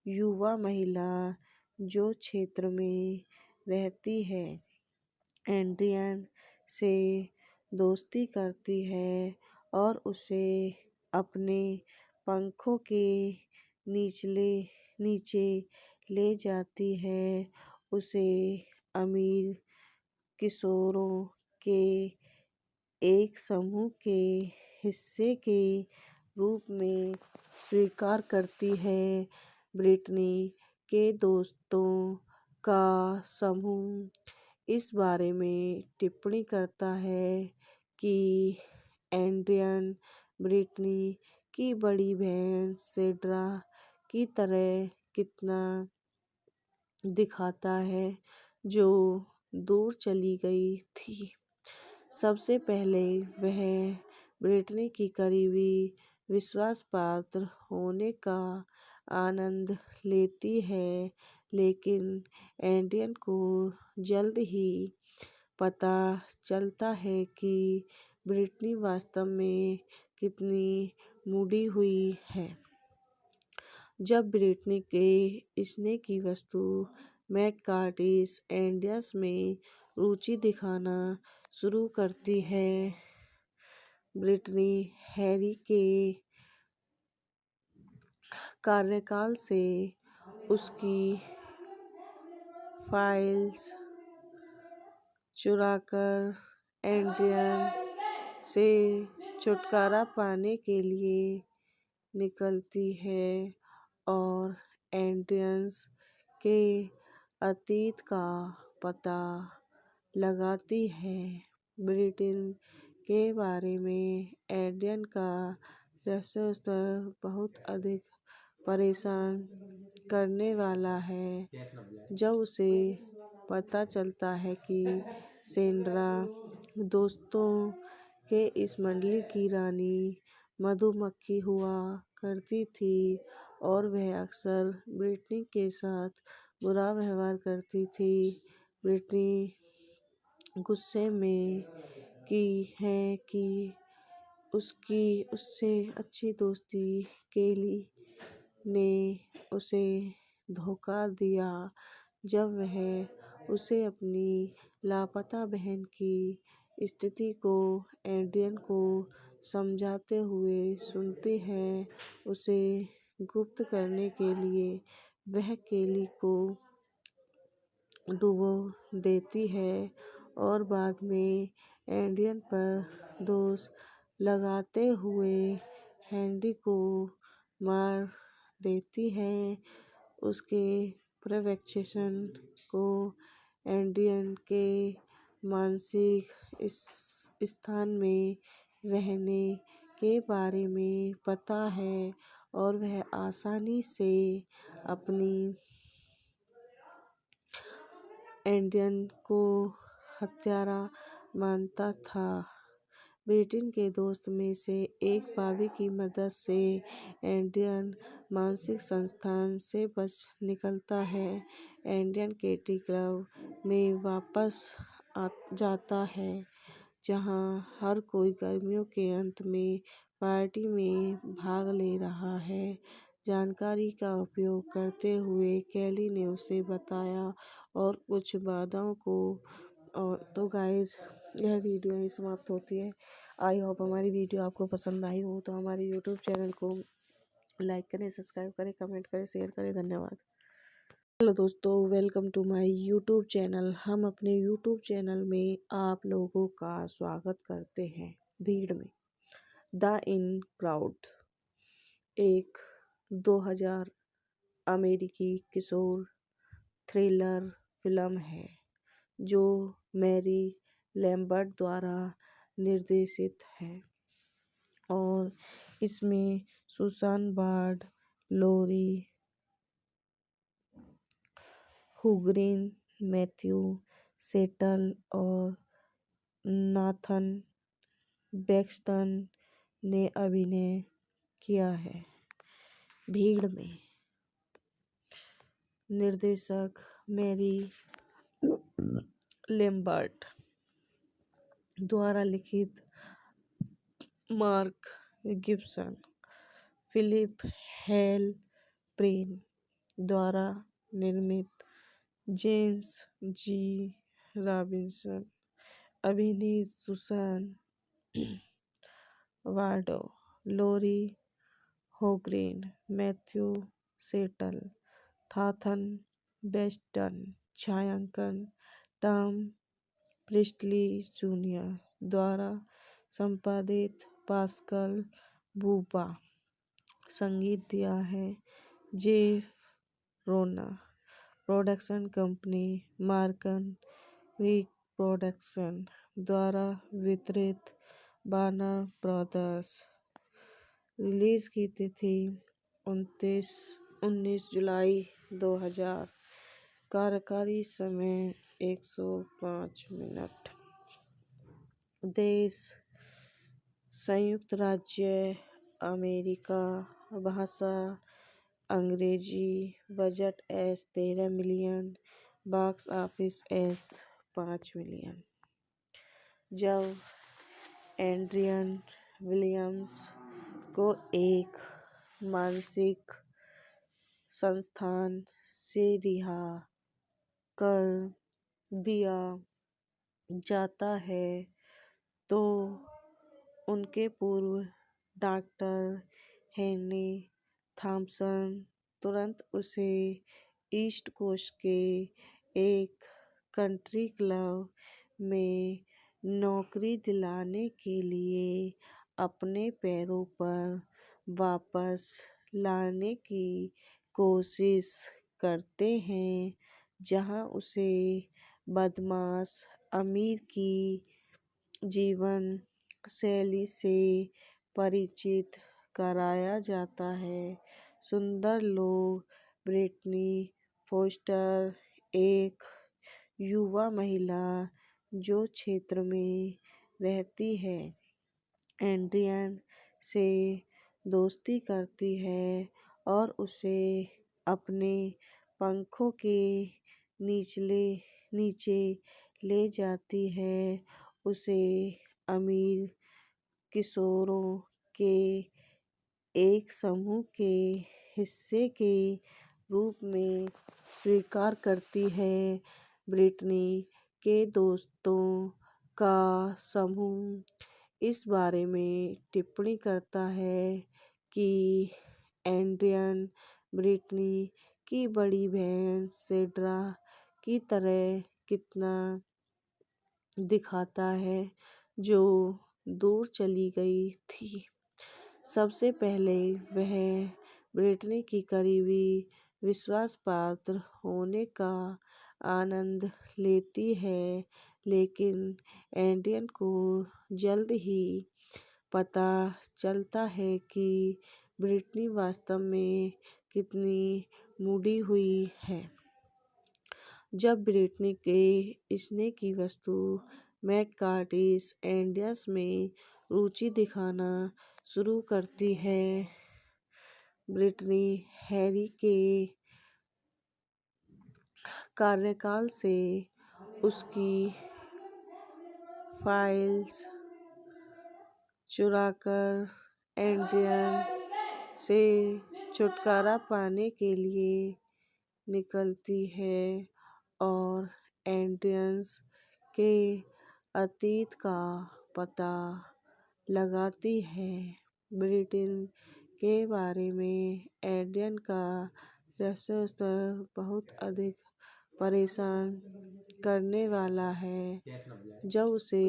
युवा महिला जो क्षेत्र में रहती है, एड्रियन से दोस्ती करती है और उसे अपने पंखों के नीचे ले जाती है। उसे अमीर किशोरों के एक समूह के हिस्से के रूप में स्वीकार करती है। ब्रिटनी के दोस्तों का समूह इस बारे में टिप्पणी करता है कि एड्रियन ब्रिटनी की बड़ी बहन सेड्रा की तरह कितना दिखता है, जो दूर चली गई थी। सबसे पहले वह ब्रिटनी की करीबी विश्वासपात्र होने का आनंद लेती है, लेकिन एड्रियन को जल्द ही पता चलता है कि ब्रिटनी वास्तव में कितनी मूडी हुई है। जब ब्रिटनी के स्नेह की वस्तु मैट कर्टिस एड्रियन में रुचि दिखाना शुरू करती है, ब्रिटनी हैरी के कार्यकाल से उसकी फाइल्स चुराकर एड्रियन से छुटकारा पाने के लिए निकलती है और एड्रियन के अतीत का पता लगाती है। ब्रिटनी के बारे में एड्रियन का रहस्योत्तर बहुत अधिक परेशान करने वाला है। जब उसे पता चलता है कि सेड्रा दोस्तों के इस मंडली की रानी मधुमक्खी हुआ करती थी और वह अक्सर ब्रिटनी के साथ बुरा व्यवहार करती थी, ब्रिटनी गुस्से में की है कि उससे अच्छी दोस्ती केली ने उसे धोखा दिया जब वह उसे अपनी लापता बहन की स्थिति को एड्रियन को समझाते हुए सुनती है। उसे गुप्त करने के लिए वह केली को डुबो देती है और बाद में एड्रियन पर दोष लगाते हुए हेनरी को मार देती है। उसके पर्यवेक्षण को एड्रियन के मानसिक स्थान में रहने के बारे में पता है और वह आसानी से अपनी एड्रियन को हत्यारा मानता था। ब्रिटेन के दोस्त में से एक भाभी की मदद से एंडियन मानसिक संस्थान से बच निकलता है। एंडियन केटी क्लब में वापस जाता है, जहां हर कोई गर्मियों के अंत में पार्टी में भाग ले रहा है। जानकारी का उपयोग करते हुए कैली ने उसे बताया और कुछ बाधाओं को। और तो गाइस, यह वीडियो ही समाप्त होती है। आई होप हमारी वीडियो आपको पसंद आई हो तो हमारे यूट्यूब चैनल को लाइक करें, सब्सक्राइब करें, कमेंट करें, शेयर करें। धन्यवाद। हेलो दोस्तों, welcome to my YouTube channel. हम अपने यूट्यूब चैनल में आप लोगों का स्वागत करते हैं। भीड़ में द इन क्राउड एक 2000 अमेरिकी किशोर थ्रिलर फिल्म है जो मैरी लैम्बर्ट द्वारा निर्देशित है और इसमें सुसान बार्ड, लोरी हुग्रीन, मैथ्यू सेटल और नाथन बेक्स्टन ने अभिनय किया है। भीड़ में निर्देशक मैरी लैम्बर्ट द्वारा लिखित, Mark Gibson, Philip Halprin द्वारा निर्मित, जेम्स जी रॉबिन्सन अभिनीत, सुसान वार्डो, लोरी होग्रेन, मैथ्यू सेटल, थाथन बेस्टन, छायांकन टॉम प्रिस्टली जूनियर द्वारा संपादित, पास्कल बूबा। संगीत दिया है जेफ रोना। प्रोडक्शन कंपनी मार्कन रिक प्रोडक्शन द्वारा वितरित, वार्नर ब्रदर्स। रिलीज की तिथि 19 जुलाई 2000। कार्यकारी समय 105 मिनट। देश संयुक्त राज्य अमेरिका। भाषा अंग्रेजी। Budget S 13 million. Box office S 5 million. जब एड्रियन विलियम्स को एक मानसिक संस्थान से रिहा कर दिया जाता है तो उनके पूर्व डॉक्टर हेनरी थॉमसन तुरंत उसे ईस्ट कोस्ट के एक कंट्री क्लब में नौकरी दिलाने के लिए अपने पैरों पर वापस लाने की कोशिश करते हैं, जहां उसे बदमाश अमीर की जीवन शैली से परिचित कराया जाता है। सुंदर लोग। ब्रिटनी फोस्टर एक युवा महिला जो क्षेत्र में रहती है, एड्रियन से दोस्ती करती है और उसे अपने पंखों के नीचे ले जाती है। उसे अमीर किशोरों के एक समूह के हिस्से के रूप में स्वीकार करती है। ब्रिटनी के दोस्तों का समूह इस बारे में टिप्पणी करता है कि एड्रियन ब्रिटनी की बड़ी बहन सेड्रा की तरह कितना दिखाता है, जो दूर चली गई थी। सबसे पहले वह ब्रिटनी की करीबी, विश्वासपात्र होने का आनंद लेती है, लेकिन एड्रियन को जल्द ही पता चलता है कि ब्रिटनी वास्तव में कितनी मूडी हुई है। जब ब्रिटनी के स्नेह की वस्तु मैट कार्टिस एंडियंस में रुचि दिखाना शुरू करती है। ब्रिटनी हैरी के कार्यकाल से उसकी फाइल्स चुराकर एंडियन से छुटकारा पाने के लिए निकलती है और एंडियंस के अतीत का पता लगाती है। ब्रिटेन के बारे में एंडियन का रहस्य बहुत अधिक परेशान करने वाला है जब उसे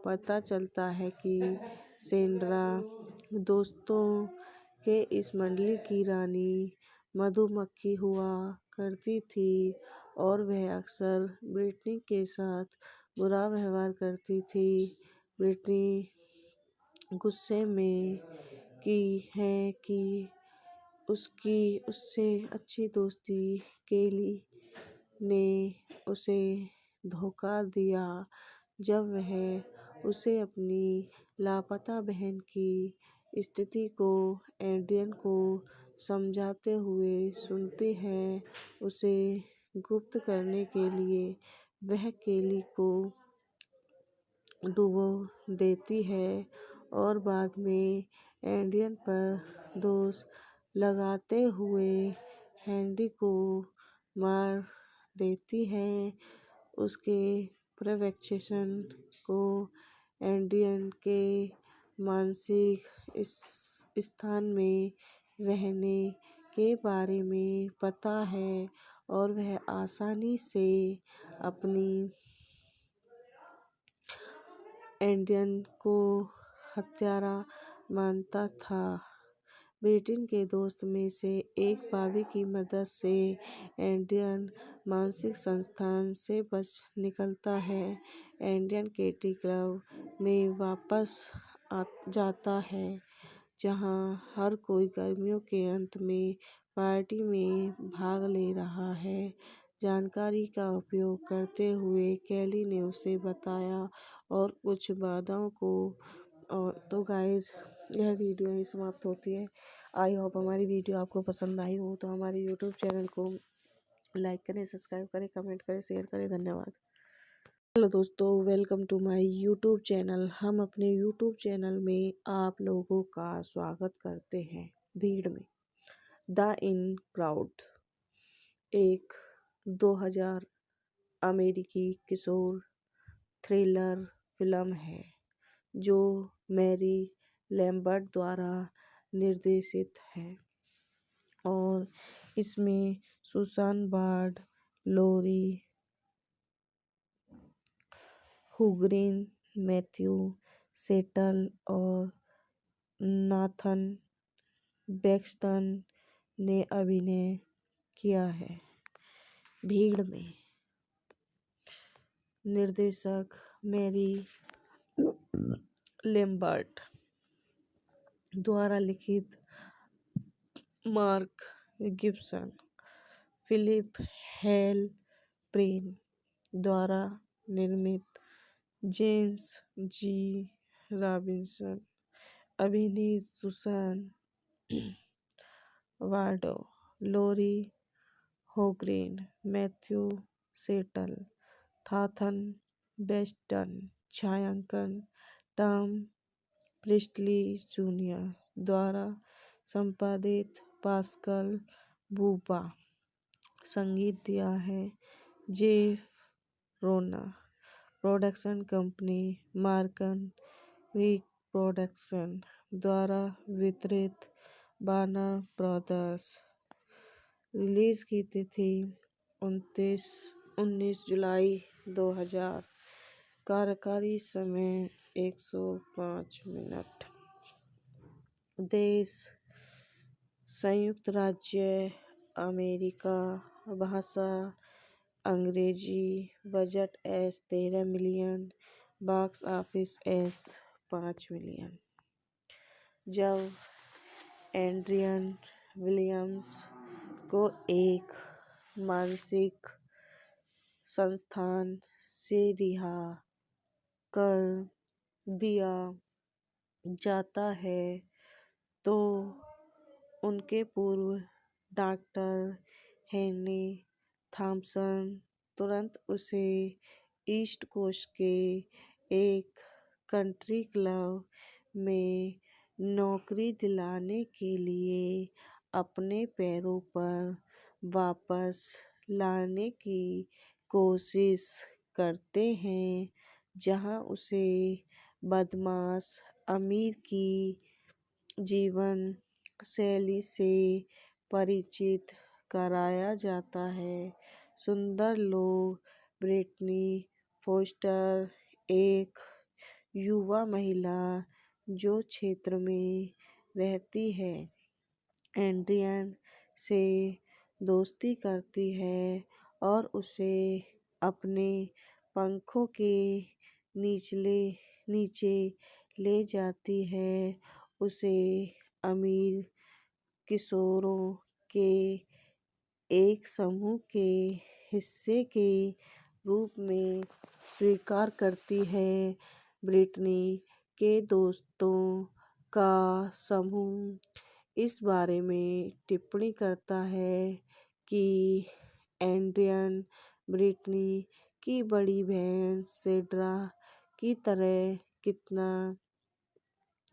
पता चलता है कि सेंड्रा दोस्तों के इस मंडली की रानी मधुमक्खी हुआ करती थी और वह अक्सर ब्रिटनी के साथ बुरा व्यवहार करती थी। ब्रिटनी गुस्से में की है कि उससे अच्छी दोस्ती केली ने उसे धोखा दिया जब वह उसे अपनी लापता बहन की स्थिति को एंडियन को समझाते हुए सुनती है। उसे गुप्त करने के लिए वह केली को डुबो देती है और बाद में एंडियन पर दोष लगाते हुए हैंडी को मार देती है। उसके पर्यवेक्षण को एंडियन के मानसिक स्थान में रहने के बारे में पता है और वह आसानी से अपनी एंडियन को हत्यारा मानता था। ब्रिटेन के दोस्त में से एक बावी की मदद से एंडियन मानसिक संस्थान से बच निकलता है। एंडियन केटी क्लब में वापस जाता है जहां हर कोई गर्मियों के अंत में पार्टी में भाग ले रहा है। जानकारी का उपयोग करते हुए केली ने उसे बताया और कुछ बाधाओं को और तो गाइज यह वीडियो ही समाप्त होती है। आई होप हमारी वीडियो आपको पसंद आई हो तो हमारे यूट्यूब चैनल को लाइक करें, सब्सक्राइब करें, कमेंट करें, शेयर करें। धन्यवाद। हेलो दोस्तों, welcome to my YouTube channel. हम अपने यूट्यूब चैनल में आप लोगों का स्वागत करते हैं। भीड़ में द इन क्राउड एक 2000 अमेरिकी किशोर थ्रिलर फिल्म है जो मैरी लैम्बर्ट द्वारा निर्देशित है और इसमें सुसान बार्ड, लोरी हुग्रिन, मैथ्यू सेटल और नाथन बेक्स्टन ने अभिनय किया है। भीड़ में निर्देशक मैरी लैम्बर्ट द्वारा लिखित Mark Gibson, Philip Halprin द्वारा निर्मित जेम्स जी रॉबिन्सन, अभिनीत सुसान वार्डो, लोरी होग्रेन, मैथ्यू सेटल, थाथन बेस्टन, छायांकन टॉम प्रिस्टली जूनियर द्वारा संपादित पास्कल बूबा। संगीत दिया है जेफ रोना। प्रोडक्शन कंपनी मार्कन रिक प्रोडक्शन द्वारा वितरित वार्नर ब्रदर्स। रिलीज की तिथि 19 जुलाई 2000। कार्यकारी समय 105 मिनट। देश संयुक्त राज्य अमेरिका। भाषा अंग्रेजी। Budget $13 million. Box office $5 million. जब एड्रियन विलियम्स को एक मानसिक संस्थान से रिहा कर दिया जाता है तो उनके पूर्व डॉक्टर हेनरी थॉमसन तुरंत उसे ईस्ट कोस्ट के एक कंट्री क्लब में नौकरी दिलाने के लिए अपने पैरों पर वापस लाने की कोशिश करते हैं, जहां उसे बदमाश अमीर की जीवन शैली से परिचित कराया जाता है। सुंदर लोग ब्रिटनी फोस्टर एक युवा महिला जो क्षेत्र में रहती है, एड्रियन से दोस्ती करती है और उसे अपने पंखों के नीचे ले जाती है। उसे अमीर किशोरों के एक समूह के हिस्से के रूप में स्वीकार करती है। ब्रिटनी के दोस्तों का समूह इस बारे में टिप्पणी करता है कि एड्रियन ब्रिटनी की बड़ी बहन सेड्रा की तरह कितना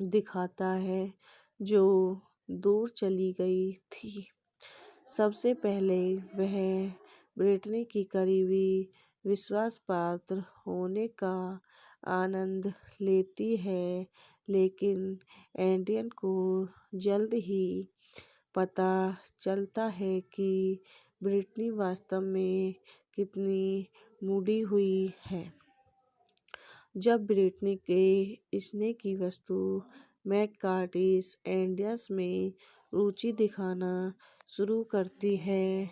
दिखाता है, जो दूर चली गई थी। सबसे पहले वह ब्रिटनी की करीबी विश्वासपात्र होने का आनंद लेती है, लेकिन एड्रियन को जल्द ही पता चलता है कि ब्रिटनी वास्तव में कितनी मुड़ी हुई है। जब ब्रिटनी के स्नेह की वस्तु मैट कार्टिस एंडियस में रुचि दिखाना शुरू करती है,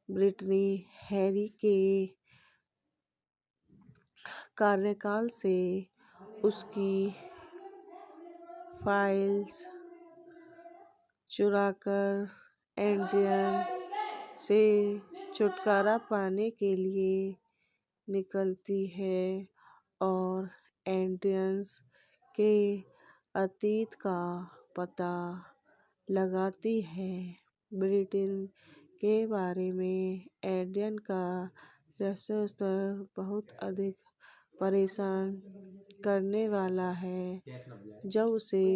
ब्रिटनी हैरी के कार्यकाल से उसकी फाइल्स चुराकर एड्रियन से छुटकारा पाने के लिए निकलती है और एड्रियन के अतीत का पता लगाती है। ब्रिटनी के बारे में एड्रियन का रहस्योत्तर बहुत अधिक परेशान करने वाला है। जब उसे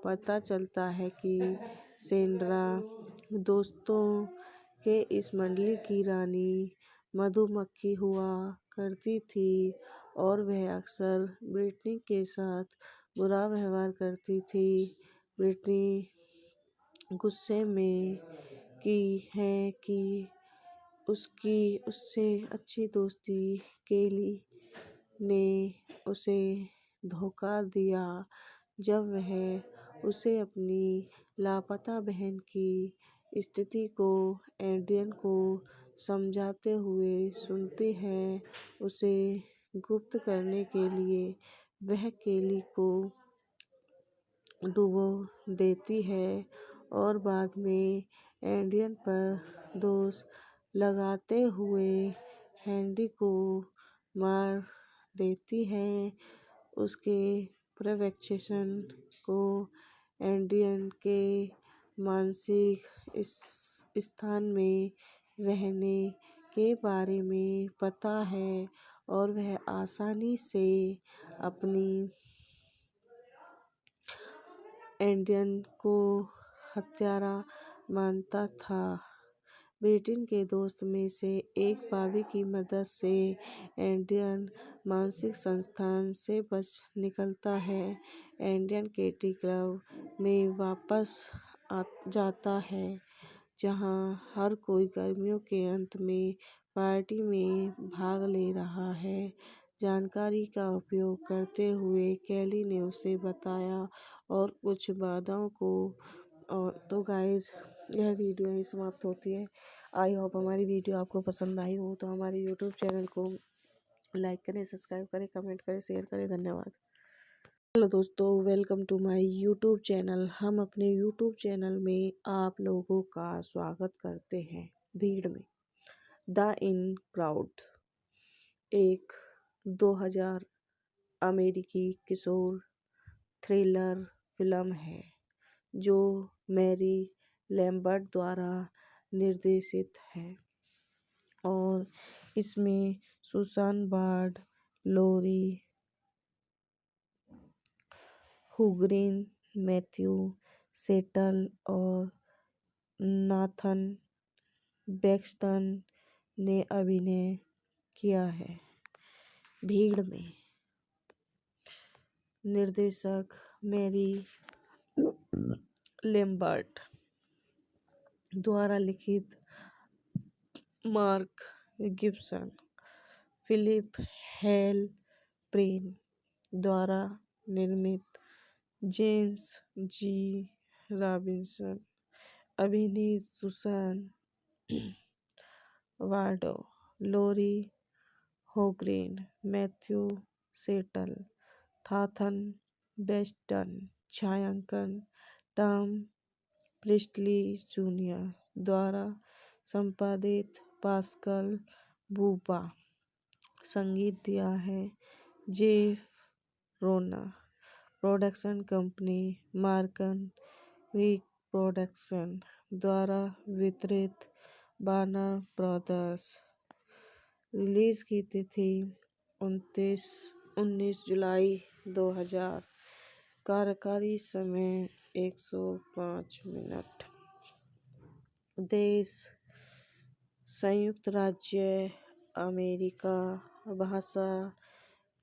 पता चलता है कि सेड्रा दोस्तों के इस मंडली की रानी मधुमक्खी हुआ करती थी और वह अक्सर ब्रिटनी के साथ बुरा व्यवहार करती थी, ब्रिटनी गुस्से में की है कि उसकी उससे अच्छी दोस्ती केली ने उसे धोखा दिया जब वह उसे अपनी लापता बहन की स्थिति को एड्रियन को समझाते हुए सुनती है। उसे गुप्त करने के लिए वह केली को डुबो देती है और बाद में एड्रियन पर दोष लगाते हुए हेनरी को मार देती है। उसके पर्यवेक्षण को एड्रियन के मानसिक स्थान में रहने के बारे में पता है और वह आसानी से अपनी एड्रियन को हत्यारा मानता था। ब्रिटनी के दोस्त में से एक बॉबी की मदद से एड्रियन मानसिक संस्थान से बच निकलता है। एड्रियन केटी क्लब में वापस जाता है, जहां हर कोई गर्मियों के अंत में पार्टी में भाग ले रहा है। जानकारी का उपयोग करते हुए केली ने उसे बताया और कुछ बाधाओं को तो गाइस यह वीडियो ही समाप्त होती है। आई होप हमारी वीडियो आपको पसंद आई हो तो हमारे यूट्यूब चैनल को लाइक करें, सब्सक्राइब करें, कमेंट करें, शेयर करें। धन्यवाद। हेलो दोस्तों, welcome to my YouTube channel. हम अपने यूट्यूब चैनल में आप लोगों का स्वागत करते हैं। भीड़ में द इन क्राउड एक 2000 अमेरिकी किशोर थ्रिलर फिल्म है जो मैरी लैम्बर्ट द्वारा निर्देशित है और इसमें सुसान बार्ड, लोरी हुग्रिन, मैथ्यू सेटल और नाथन बेक्स्टन ने अभिनय किया है। भीड़ में निर्देशक मैरी लैम्बर्ट द्वारा लिखित, Mark Gibson, Philip Halprin द्वारा निर्मित, जेम्स जी रॉबिन्सन अभिनीत, सुसान वार्डो, लोरी होग्रेन, मैथ्यू सेटल, थाथन बेस्टन, छायांकन टॉम प्रिस्टली जूनियर द्वारा संपादित, पास्कल बूबा, संगीत दिया है जेफ रोना, प्रोडक्शन कंपनी मार्कन रिक प्रोडक्शन द्वारा वितरित, वार्नर ब्रदर्स। रिलीज की तिथि 19 जुलाई 2000। कार्यकारी समय 105 मिनट। देश संयुक्त राज्य अमेरिका। भाषा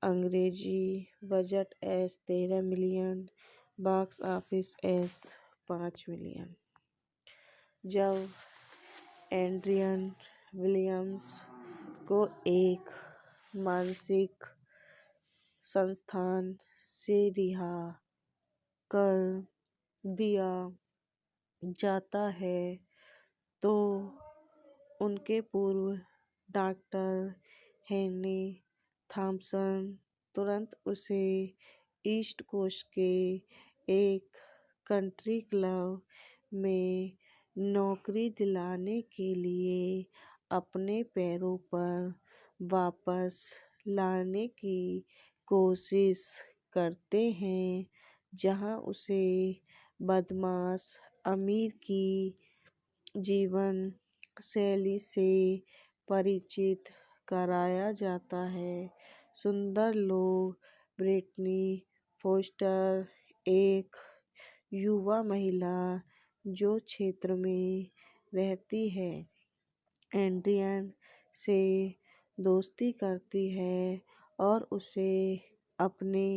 अंग्रेजी। Budget S 13 million. Box office S 5 million. जब एड्रियन विलियम्स को एक मानसिक संस्थान से रिहा कर दिया जाता है तो उनके पूर्व डॉक्टर हेनरी थॉमसन तुरंत उसे ईस्ट कोस्ट के एक कंट्री क्लब में नौकरी दिलाने के लिए अपने पैरों पर वापस लाने की कोशिश करते हैं, जहां उसे बदमाश अमीर की जीवन शैली से परिचित कराया जाता है। सुंदर लोग। ब्रिटनी फोस्टर एक युवा महिला जो क्षेत्र में रहती है, एड्रियन से दोस्ती करती है और उसे अपने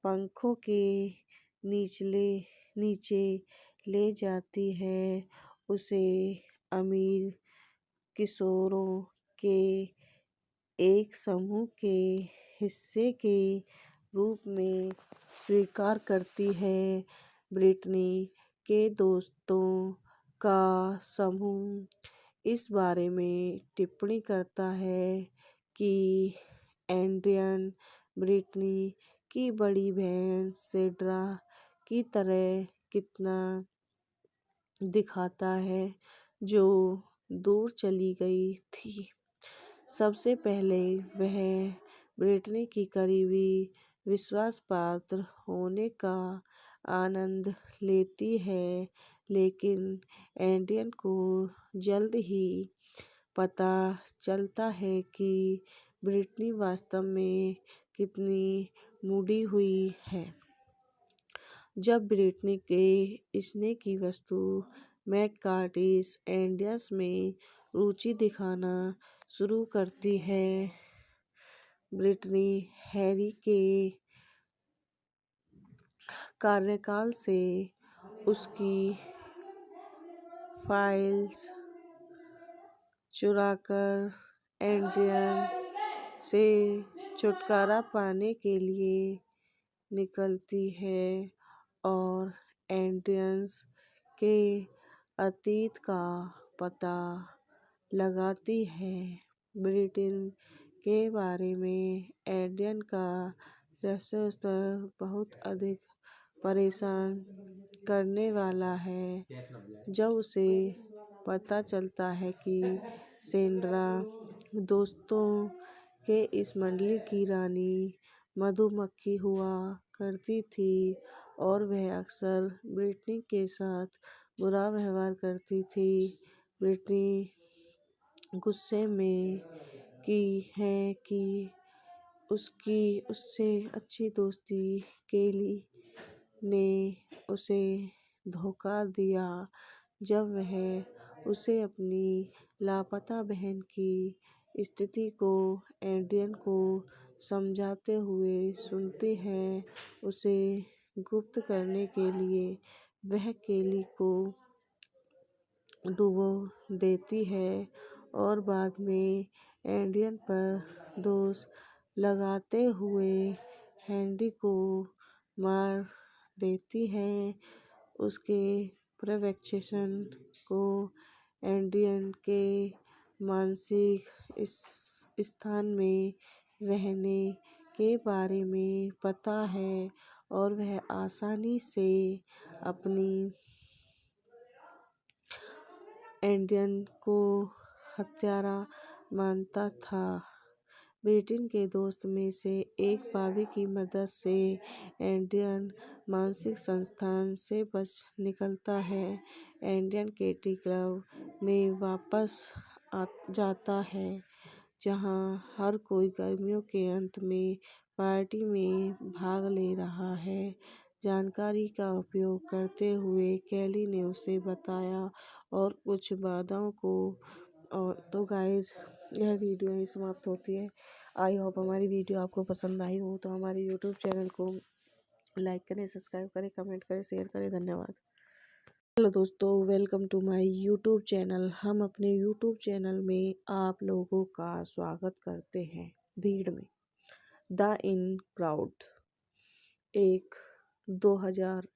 पंखों के नीचे ले जाती है। उसे अमीर किशोरों के एक समूह के हिस्से के रूप में स्वीकार करती है। ब्रिटनी के दोस्तों का समूह इस बारे में टिप्पणी करता है कि एड्रियन ब्रिटनी की बड़ी बहन सेड्रा की तरह कितना दिखता है, जो दूर चली गई थी। सबसे पहले वह ब्रिटनी की करीबी विश्वासपात्र होने का आनंद लेती है, लेकिन एड्रियन को जल्द ही पता चलता है कि ब्रिटनी वास्तव में कितनी मुड़ी हुई है। जब ब्रिटनी के स्नेह की वस्तु मैट कर्टिस एड्रियन में रुचि दिखाना शुरू करती है, ब्रिटनी हैरी के कार्यकाल से उसकी फाइल्स चुराकर एड्रियन से छुटकारा पाने के लिए निकलती है और एड्रियन के अतीत का पता लगाती है। ब्रिटनी के बारे में एड्रियन का रहस्योत्तर बहुत अधिक परेशान करने वाला है। जब उसे पता चलता है कि सेड्रा दोस्तों के इस मंडली की रानी मधुमक्खी हुआ करती थी और वह अक्सर ब्रिटनी के साथ बुरा व्यवहार करती थी। ब्रिटनी गुस्से में की है कि उससे अच्छी दोस्ती केली ने उसे धोखा दिया जब वह उसे अपनी लापता बहन की स्थिति को एड्रियन को समझाते हुए सुनती है। उसे गुप्त करने के लिए वह केली को डुबो देती है और बाद में एड्रियन पर दोष लगाते हुए हेनरी को मार देती है। उसके पर्यवेक्षण को एड्रियन के मानसिक स्थान में रहने के बारे में पता है और वह आसानी से अपनी एड्रियन को हत्यारा मानता था। ब्रिटनी के दोस्त में से एक बॉबी की मदद से एड्रियन मानसिक संस्थान से बच निकलता है। एड्रियन केटी क्लब में वापस जाता है जहां हर कोई गर्मियों के अंत में पार्टी में भाग ले रहा है। जानकारी का उपयोग करते हुए केली ने उसे बताया और कुछ बाधाओं को तो गाइस यह वीडियो ही समाप्त होती है। आई होप हमारी वीडियो आपको पसंद आई हो तो हमारे यूट्यूब चैनल को लाइक करें, सब्सक्राइब करें, कमेंट करें, शेयर करें। धन्यवाद। हेलो दोस्तों, welcome to my YouTube channel. हम अपने यूट्यूब चैनल में आप लोगों का स्वागत करते हैं। भीड़ में द इन क्राउड एक 2000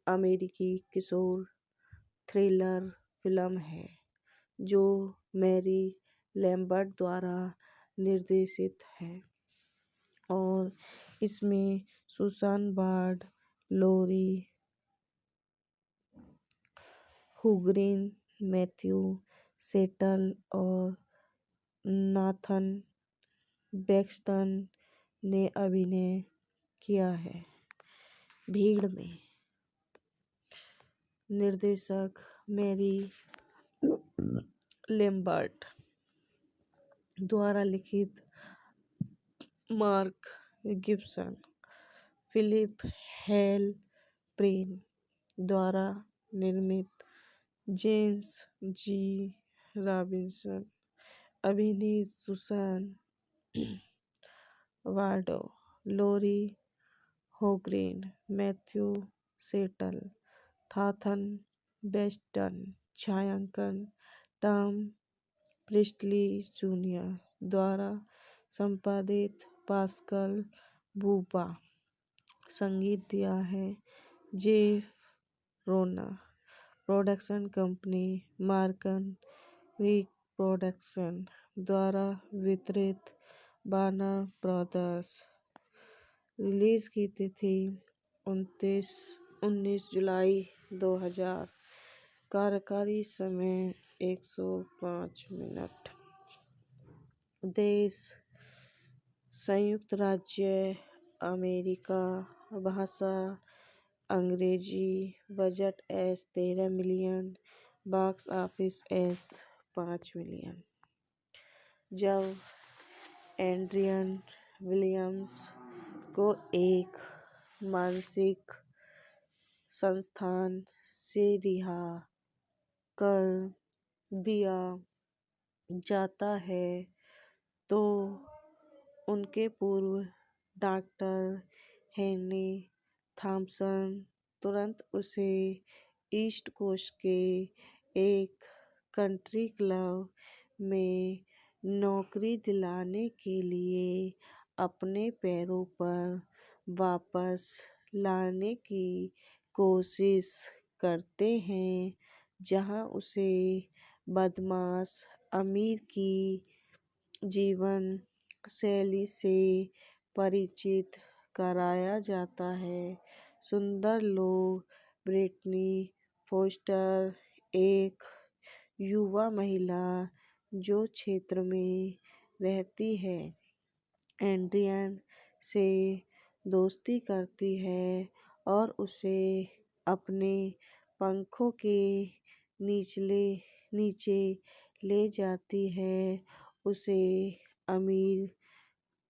अमेरिकी किशोर थ्रिलर फिल्म है जो मैरी लैम्बर्ट द्वारा निर्देशित है और इसमें सुसान बार्ड, लोरी हुग्रीन, मैथ्यू सेटल और नाथन बेक्स्टन ने अभिनय किया है। भीड़ में निर्देशक मैरी लैम्बर्ट द्वारा लिखित Mark Gibson, Philip Halprin द्वारा निर्मित जेम्स जी रॉबिन्सन अभिनीत सुसान वार्डो, लोरी होग्रेन, मैथ्यू सेटल, थाथन बेस्टन, छायांकन टॉम प्रिस्टली जूनियर द्वारा संपादित पास्कल बूबा। संगीत दिया है जेफ रोना। प्रोडक्शन कंपनी मार्कन रिक प्रोडक्शन द्वारा वितरित वार्नर ब्रदर्स। रिलीज की तिथि 19 जुलाई 2000। कार्यकारी समय 105 मिनट। देश संयुक्त राज्य अमेरिका। भाषा अंग्रेजी। Budget $13 million. Box office $5 million. जब एड्रियन विलियम्स को एक मानसिक संस्थान से रिहा कर दिया जाता है तो उनके पूर्व डॉक्टर हेनरी थॉमसन तुरंत उसे ईस्ट कोस्ट के एक कंट्री क्लब में नौकरी दिलाने के लिए अपने पैरों पर वापस लाने की कोशिश करते हैं, जहां उसे बदमाश अमीर की जीवन शैली से परिचित कराया जाता है। सुंदर लोग। ब्रिटनी फोस्टर एक युवा महिला जो क्षेत्र में रहती है। एड्रियन से दोस्ती करती है और उसे अपने पंखों के नीचे ले जाती है। उसे अमीर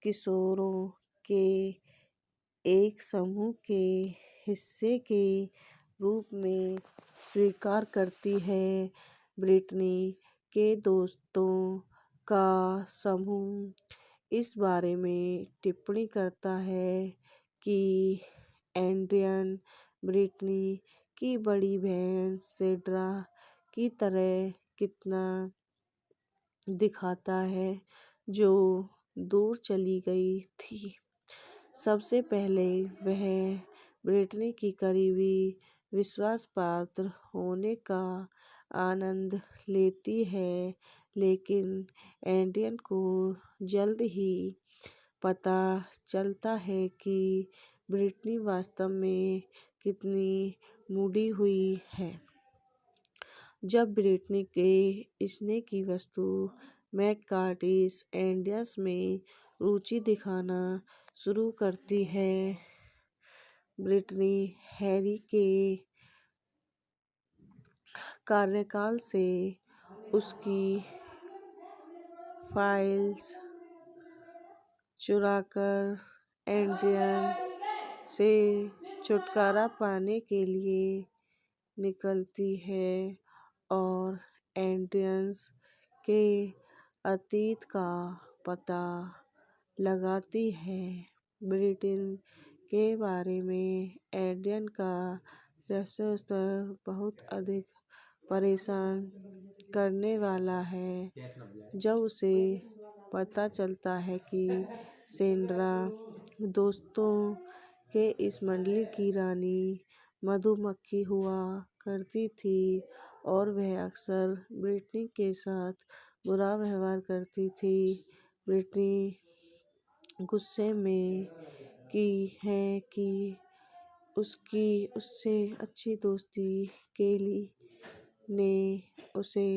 किशोरों के एक समूह के हिस्से के रूप में स्वीकार करती है। ब्रिटनी के दोस्तों का समूह इस बारे में टिप्पणी करता है कि एड्रियन ब्रिटनी की बड़ी बहन सेड्रा की तरह कितना दिखाता है, जो दूर चली गई थी। सबसे पहले वह ब्रिटनी की करीबी विश्वासपात्र होने का आनंद लेती है, लेकिन एड्रियन को जल्द ही पता चलता है कि ब्रिटनी वास्तव में कितनी मूडी हुई है। जब ब्रिटनी के स्नेह की वस्तु मैट कर्टिस एड्रियन में रुचि दिखाना शुरू करती है, ब्रिटनी हैरी के कार्यकाल से उसकी फाइल्स चुराकर एड्रियन से छुटकारा पाने के लिए निकलती है और एड्रियन के अतीत का पता लगाती है। ब्रिटनी के बारे में एड्रियन का रहस्योत्तर बहुत अधिक परेशान करने वाला है। जब उसे पता चलता है कि सेड्रा दोस्तों के इस मंडली की रानी मधुमक्खी हुआ करती थी और वह अक्सर ब्रिटनी के साथ बुरा व्यवहार करती थी, ब्रिटनी गुस्से में की है कि उससे अच्छी दोस्ती केली ने उसे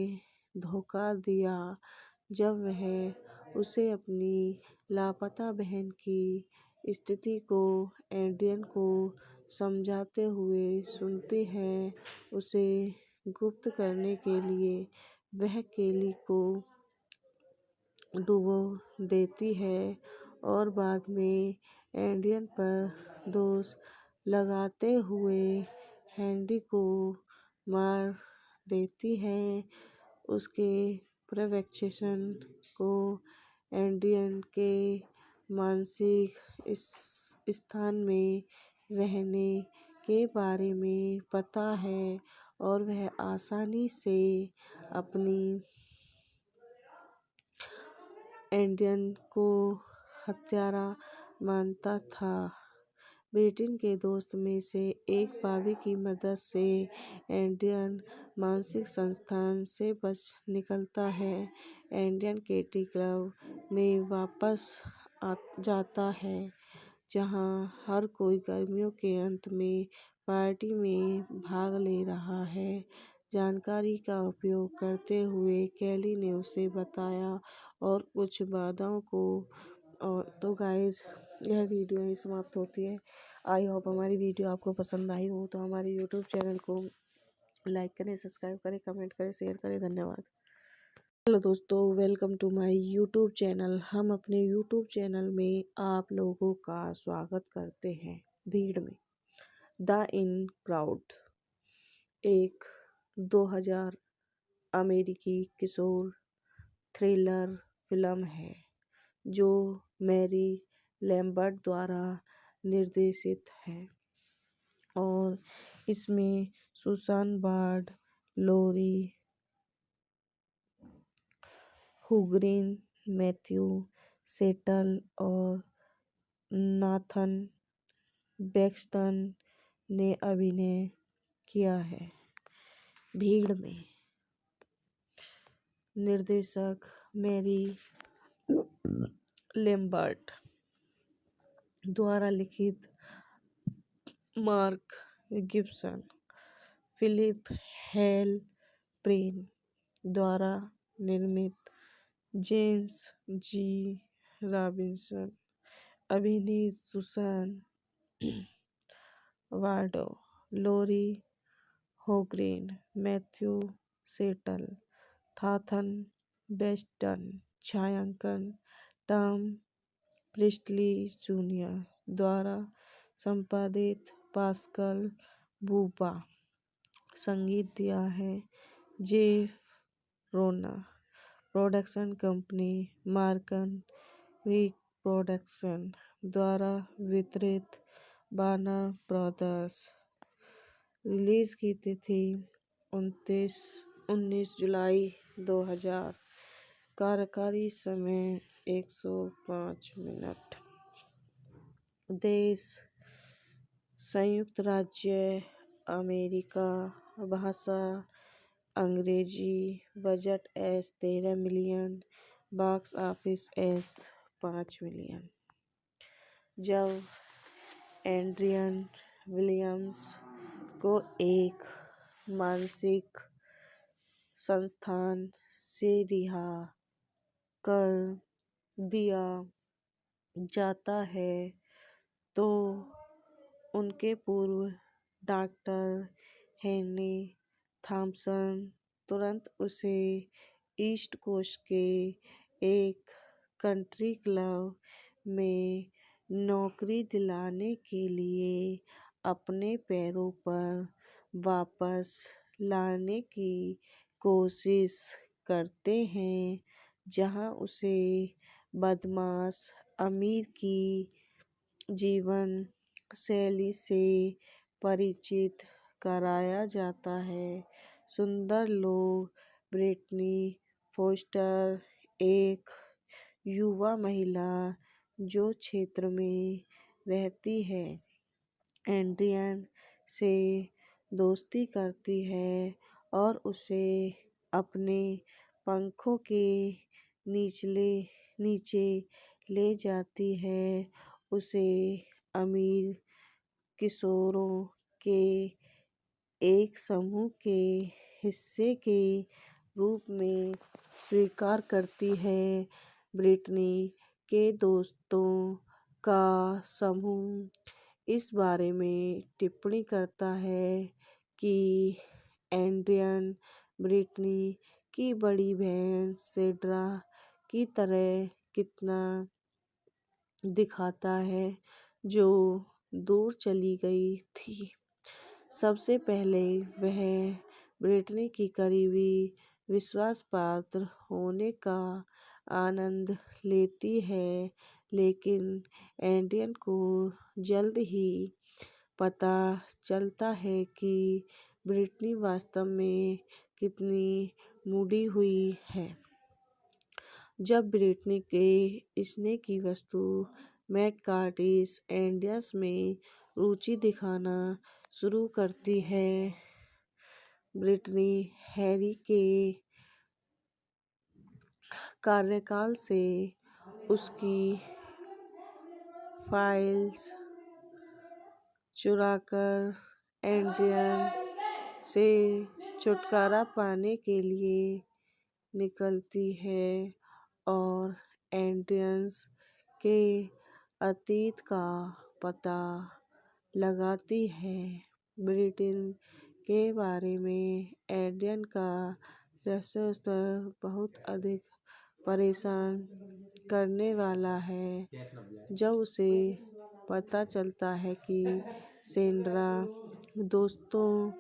धोखा दिया। जब वह उसे अपनी लापता बहन की स्थिति को एड्रियन को समझाते हुए सुनती है, उसे गुप्त करने के लिए वह केली को डुबो देती है और बाद में एड्रियन पर दोष लगाते हुए हेनरी को मार देती है। उसके पर्यवेक्षण को एड्रियन के मानसिक स्थान में रहने के बारे में पता है और वह आसानी से अपनी एड्रियन को हत्यारा मानता था। ब्रिटनी के दोस्त में से एक बॉबी की मदद से एड्रियन मानसिक संस्थान से बच निकलता है। एड्रियन केटी क्लब में वापस जाता है, जहां हर कोई गर्मियों के अंत में पार्टी में भाग ले रहा है। जानकारी का उपयोग करते हुए केली ने उसे बताया और कुछ बाधाओं को और तो गाइज यह वीडियो ही समाप्त होती है। आई होप हमारी वीडियो आपको पसंद आई हो तो हमारे यूट्यूब चैनल को लाइक करें, सब्सक्राइब करें, कमेंट करें, शेयर करें। धन्यवाद। हेलो दोस्तों, welcome to my YouTube channel. हम अपने यूट्यूब चैनल में आप लोगों का स्वागत करते हैं। भीड़ में द इन क्राउड एक 2000 अमेरिकी किशोर थ्रिलर फिल्म है जो मैरी लैम्बर्ट द्वारा निर्देशित है और इसमें सुसान बर्ड, लोरी हुग्रिन, मैथ्यू सेटल और नाथन बेक्स्टन ने अभिनय किया है। भीड़ में निर्देशक मैरी लैम्बर्ट द्वारा लिखित, Mark Gibson, Philip Halprin द्वारा निर्मित, जेम्स जी रॉबिन्सन, अभिनीत सुसान वार्डो, लोरी होग्रेन, मैथ्यू सेटल, थाथन बेस्टन, छायांकन टॉम प्रिस्टली जूनियर द्वारा संपादित पास्कल बूबा। संगीत दिया है जेफ रोना। प्रोडक्शन कंपनी मार्कन रिक प्रोडक्शन द्वारा वितरित वार्नर ब्रदर्स। रिलीज की तिथि 19 जुलाई 2000। कार्यकारी समय 105 मिनट। देश संयुक्त राज्य अमेरिका। भाषा अंग्रेजी। Budget S 13 million. Box office S 5 million. जब एड्रियन विलियम्स को एक मानसिक संस्थान से रिहा कर दिया जाता है तो उनके पूर्व डॉक्टर हेनरी थॉमसन तुरंत उसे ईस्ट कोस्ट के एक कंट्री क्लब में नौकरी दिलाने के लिए अपने पैरों पर वापस लाने की कोशिश करते हैं, जहां उसे बदमाश अमीर की जीवन शैली से परिचित कराया जाता है। सुंदर लोग। ब्रिटनी फोस्टर एक युवा महिला जो क्षेत्र में रहती है, एड्रियन से दोस्ती करती है और उसे अपने पंखों के नीचे ले जाती है। उसे अमीर किशोरों के एक समूह के हिस्से के रूप में स्वीकार करती है। ब्रिटनी के दोस्तों का समूह इस बारे में टिप्पणी करता है कि एड्रियन ब्रिटनी की बड़ी बहन सेड्रा की तरह कितना दिखता है, जो दूर चली गई थी। सबसे पहले वह ब्रिटनी की करीबी विश्वासपात्र होने का आनंद लेती है, लेकिन एड्रियन को जल्द ही पता चलता है कि ब्रिटनी वास्तव में कितनी मुड़ी हुई है। जब ब्रिटनी के स्नेह की वस्तु मैट कर्टिस एड्रियन में रुचि दिखाना शुरू करती है, ब्रिटनी हैरी के कार्यकाल से उसकी फाइल्स चुराकर एड्रियन से छुटकारा पाने के लिए निकलती है और एड्रियन के अतीत का पता लगाती है। ब्रिटनी के बारे में एड्रियन का रहस्योत्तर बहुत अधिक परेशान करने वाला है। जब उसे पता चलता है कि सेड्रा दोस्तों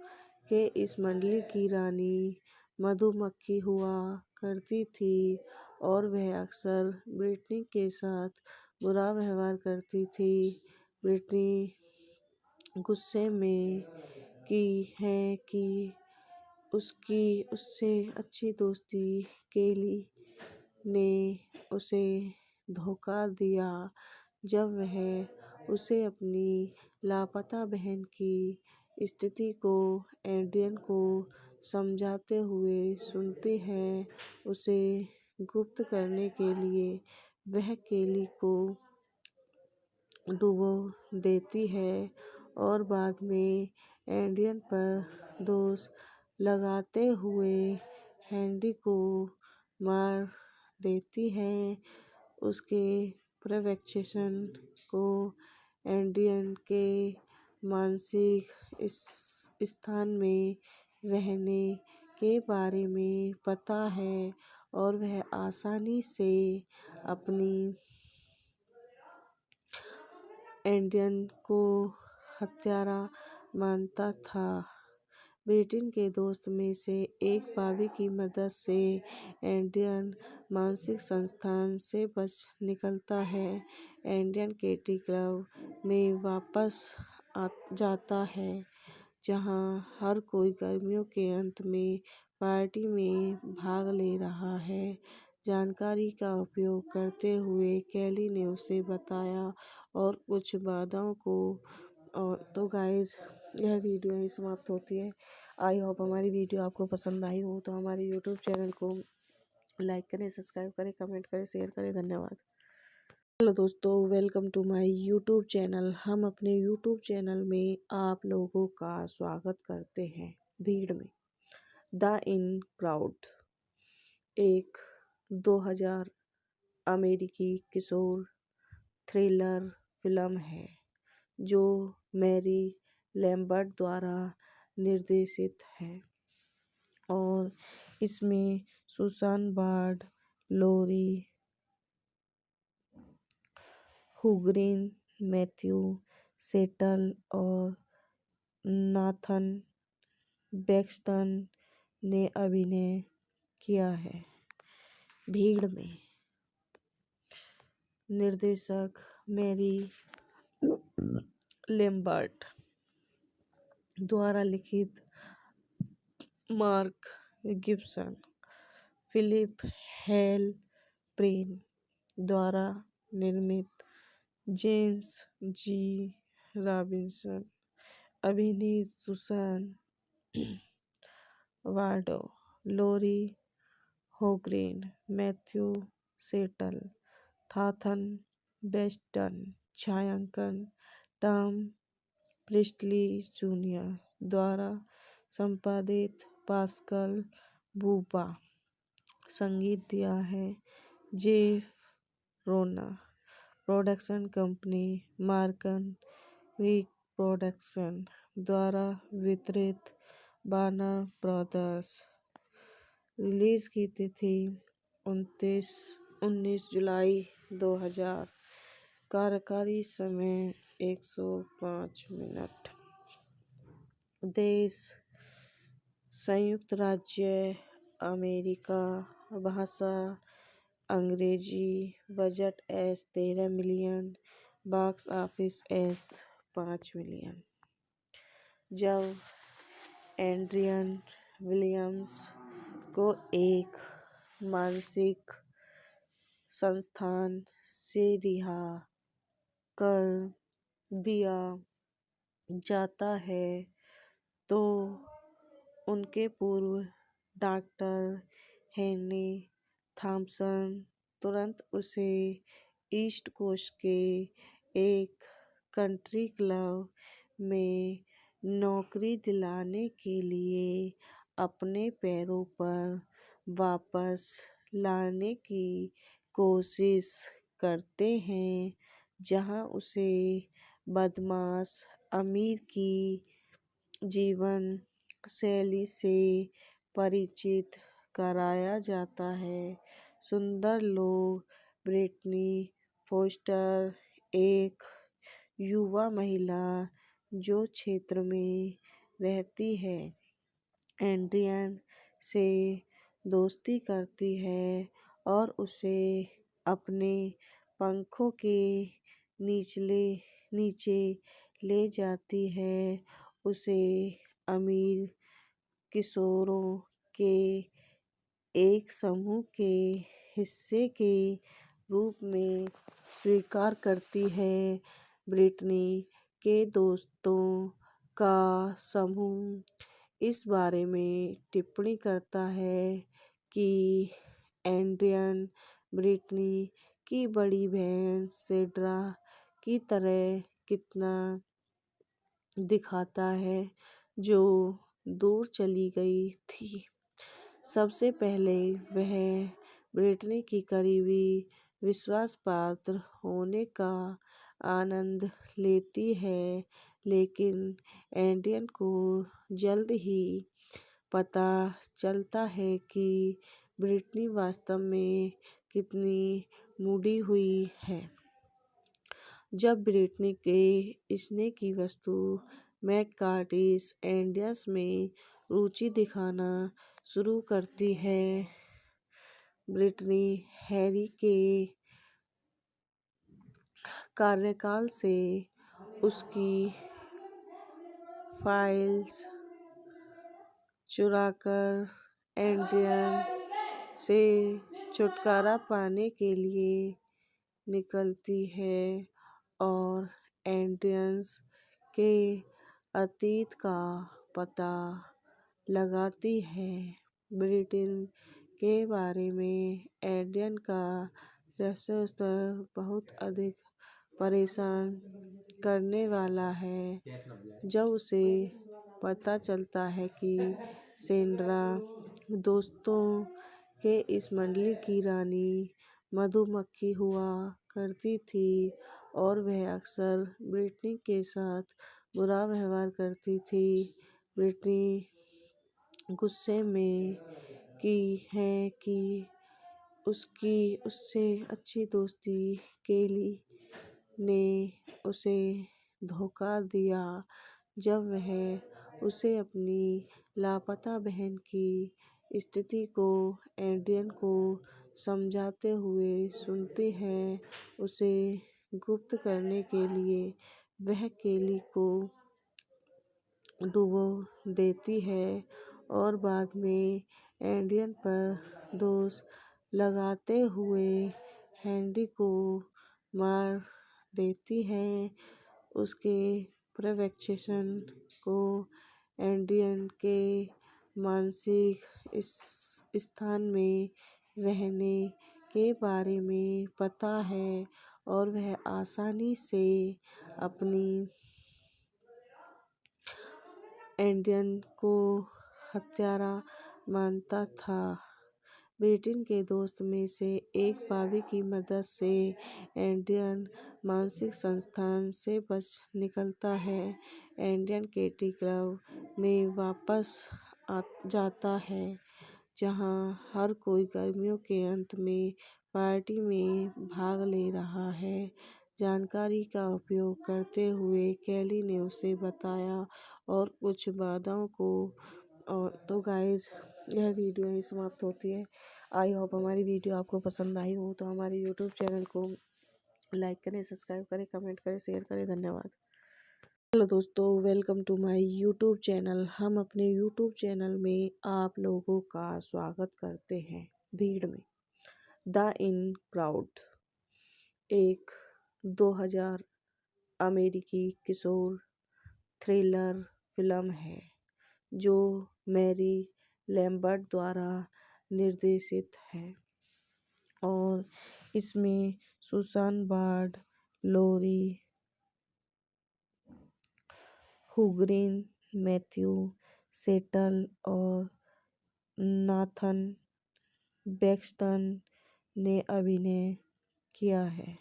के इस मंडली की रानी मधुमक्खी हुआ करती थी और वह अक्सर ब्रिटनी के साथ बुरा व्यवहार करती थी, ब्रिटनी गुस्से में की है कि उसकी उससे अच्छी दोस्ती केली ने उसे धोखा दिया जब वह उसे अपनी लापता बहन की स्थिति को एड्रियन को समझाते हुए सुनती है। उसे गुप्त करने के लिए वह केली को डुबो देती है और बाद में एड्रियन पर दोष लगाते हुए हेनरी को मार देती है। उसके प्रोवोकेशन को एड्रियन के मानसिक स्थान में रहने के बारे में पता है और वह आसानी से अपनी एड्रियन को हत्यारा मानता था। ब्रिटेन के दोस्त में से एक बॉबी की मदद से एड्रियन मानसिक संस्थान से बच निकलता है। एड्रियन केटी क्लब में वापस जाता है जहां हर कोई गर्मियों के अंत में पार्टी में भाग ले रहा है। जानकारी का उपयोग करते हुए कैली ने उसे बताया और कुछ बाधाओं को और तो गाइस यह वीडियो ही समाप्त होती है। आई होप हमारी वीडियो आपको पसंद आई हो तो हमारे यूट्यूब चैनल को लाइक करें, सब्सक्राइब करें, कमेंट करें, शेयर करें। धन्यवाद। हेलो दोस्तों, welcome to my YouTube channel. हम अपने यूट्यूब चैनल में आप लोगों का स्वागत करते हैं। भीड़ में द इन क्राउड एक 2000 अमेरिकी किशोर थ्रिलर फिल्म है जो मैरी लैम्बर्ट द्वारा निर्देशित है और इसमें सुसान बर्ड, लोरी हुग्रीन, मैथ्यू सेटल और नाथन बेक्स्टन ने अभिनय किया है। भीड़ में निर्देशक मैरी लैम्बर्ट द्वारा लिखित, Mark Gibson, Philip Halprin द्वारा निर्मित, जेम्स जी रॉबिन्सन अभिनीत, सुसान वार्डो, लोरी होग्रेन, मैथ्यू सेटल, थाथन बेस्टन, छायांकन टॉम प्रिस्टली जूनियर द्वारा संपादित, पास्कल बूबा। संगीत दिया है जेफ रोना। प्रोडक्शन कंपनी मार्कन रिक प्रोडक्शन द्वारा वितरित, वार्नर ब्रदर्स। रिलीज की तिथि 19 जुलाई 2000। कार्यकारी समय 105 मिनट। देश संयुक्त राज्य अमेरिका। भाषा अंग्रेजी। Budget S 13 million. Box office S 5 million. जब एड्रियन विलियम्स को एक मानसिक संस्थान से रिहा कर दिया जाता है तो उनके पूर्व डॉक्टर हेनरी थॉमसन तुरंत उसे ईस्ट कोस्ट के एक कंट्री क्लब में नौकरी दिलाने के लिए अपने पैरों पर वापस लाने की कोशिश करते हैं, जहां उसे बदमाश अमीर की जीवन शैली से परिचित कराया जाता है। सुंदर लोग। ब्रिटनी फोस्टर एक युवा महिला जो क्षेत्र में रहती है, एड्रियन से दोस्ती करती है और उसे अपने पंखों के नीचे ले जाती है। उसे अमीर किशोरों के एक समूह के हिस्से के रूप में स्वीकार करती है। ब्रिटनी के दोस्तों का समूह इस बारे में टिप्पणी करता है कि एड्रियन ब्रिटनी की बड़ी बहन सेड्रा की तरह कितना दिखाता है जो दूर चली गई थी। सबसे पहले वह ब्रिटनी की करीबी विश्वास पात्र होने का आनंद लेती है, लेकिन एंडियन को जल्द ही पता चलता है कि ब्रिटनी वास्तव में कितनी मूडी हुई है। जब ब्रिटनी के स्नेह की वस्तु मैट कार्टिस एंडियंस में रुचि दिखाना शुरू करती है, ब्रिटनी हैरी के कार्यकाल से उसकी फाइल्स चुराकर एंडियन से छुटकारा पाने के लिए निकलती है और एंडियंस के अतीत का पता लगाती है। ब्रिटेन के बारे में एंडियन का रहस्य बहुत अधिक परेशान करने वाला है। जब उसे पता चलता है कि सेंड्रा दोस्तों के इस मंडली की रानी मधुमक्खी हुआ करती थी और वह अक्सर ब्रिटनी के साथ बुरा व्यवहार करती थी, ब्रिटनी गुस्से में की है कि उससे अच्छी दोस्ती केली ने उसे धोखा दिया जब वह उसे अपनी लापता बहन की स्थिति को एंडियन को समझाते हुए सुनती है। उसे गुप्त करने के लिए वह केली को डुबो देती है और बाद में एंडियन पर दोष लगाते हुए हैंडी को मार देती है। उसके पर्यवेक्षण को एंडियन के मानसिक स्थान में रहने के बारे में पता है और वह आसानी से अपनी एंडियन को हत्यारा मानता था। ब्रिटेन के दोस्त में से एक बावी की मदद से एंडियन मानसिक संस्थान से बच निकलता है। एंडियन केटी क्लब में वापस जाता है, जहां हर कोई गर्मियों के अंत में पार्टी में भाग ले रहा है। जानकारी का उपयोग करते हुए केली ने उसे बताया और कुछ बाधाओं को तो गाइस यह वीडियो ही समाप्त होती है। आई होप हमारी वीडियो आपको पसंद आई हो तो हमारे यूट्यूब चैनल को लाइक करें, सब्सक्राइब करें, कमेंट करें, शेयर करें। धन्यवाद। हेलो दोस्तों, welcome to my YouTube channel. हम अपने यूट्यूब चैनल में आप लोगों का स्वागत करते हैं। भीड़ में द इन क्राउड एक 2000 अमेरिकी किशोर थ्रिलर फिल्म है जो मैरी लैम्बर्ट द्वारा निर्देशित है और इसमें सुसान बार्ड, लोरी हुग्रीन, मैथ्यू सेटल और नाथन बेक्स्टन ने अभिनय किया है।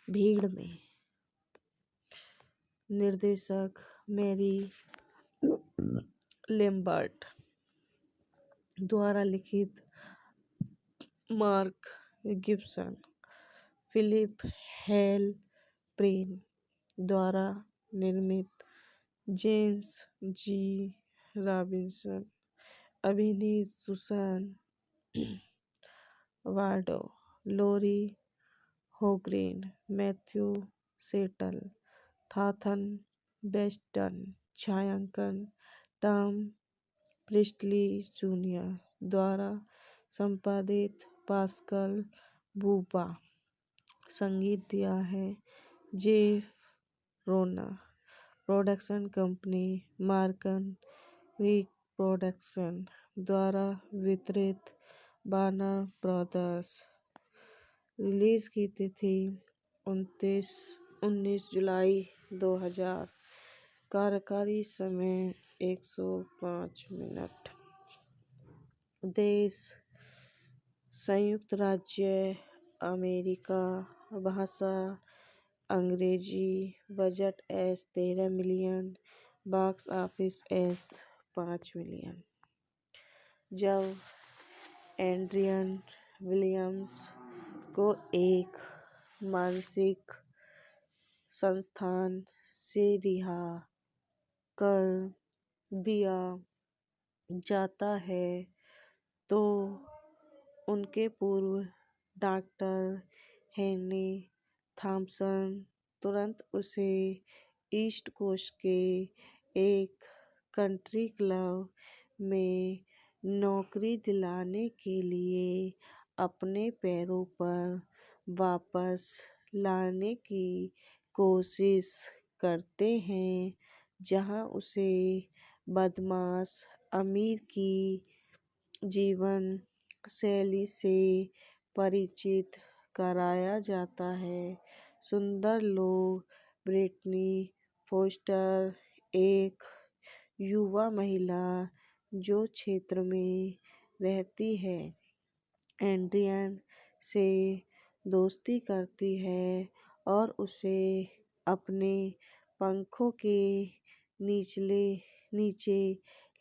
भीड़ में निर्देशक मैरी लैम्बर्ट द्वारा लिखित Mark Gibson, Philip Halprin द्वारा निर्मित जेम्स जी रॉबिन्सन, अभिनीत सुसान वार्डो, लोरी होग्रेन, मैथ्यू सेटल, थाथन बेस्टन, छायांकन टॉम प्रिस्टली जूनियर द्वारा संपादित पास्कल बूबा, संगीत दिया है जेफ रोना, प्रोडक्शन कंपनी मार्कन रिक प्रोडक्शन द्वारा वितरित वार्नर ब्रदर्स। रिलीज की तिथि 19 जुलाई 2000। कार्यकारी समय 105 मिनट। देश संयुक्त राज्य अमेरिका भाषा अंग्रेजी। Budget S 13 million. Box office S 5 million. जब एड्रियन विलियम्स को एक मानसिक संस्थान से रिहा कर दिया जाता है तो उनके पूर्व डॉक्टर हेनरी थॉमसन तुरंत उसे ईस्ट कोस्ट के एक कंट्री क्लब में नौकरी दिलाने के लिए अपने पैरों पर वापस लाने की कोशिश करते हैं, जहां उसे बदमाश अमीर की जीवन शैली से परिचित कराया जाता है। सुंदर लोग। ब्रिटनी फोस्टर एक युवा महिला जो क्षेत्र में रहती है, एड्रियन से दोस्ती करती है और उसे अपने पंखों के नीचे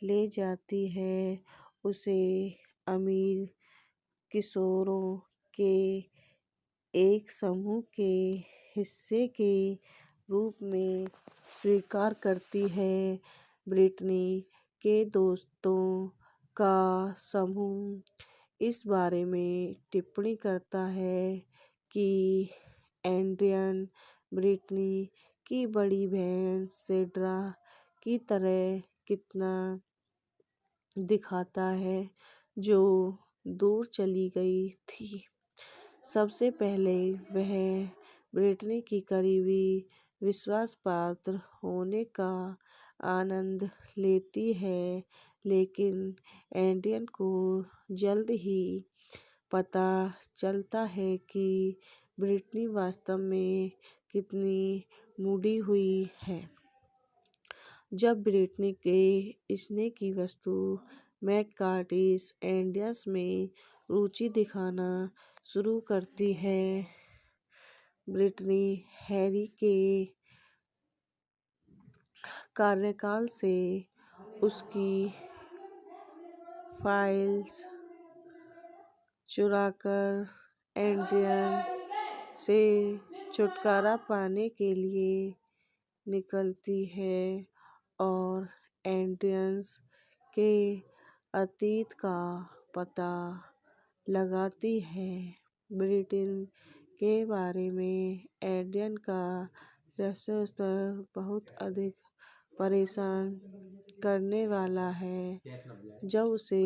ले जाती है। उसे अमीर किशोरों के एक समूह के हिस्से के रूप में स्वीकार करती है। ब्रिटनी के दोस्तों का समूह इस बारे में टिप्पणी करता है कि एड्रियन ब्रिटनी की बड़ी बहन सेड्रा की तरह कितना दिखता है, जो दूर चली गई थी। सबसे पहले वह ब्रिटनी की करीबी विश्वासपात्र होने का आनंद लेती है, लेकिन एड्रियन को जल्द ही पता चलता है कि ब्रिटनी वास्तव में कितनी मुड़ी हुई है। जब ब्रिटनी के स्नेह की वस्तु मैट कर्टिस एड्रियन में रुचि दिखाना शुरू करती है, ब्रिटनी हैरी के कार्यकाल से उसकी फाइल्स चुराकर एड्रियन से छुटकारा पाने के लिए निकलती है और एड्रियन के अतीत का पता लगाती है। ब्रिटनी के बारे में एड्रियन का रहस्योत्तर बहुत अधिक परेशान करने वाला है। जब उसे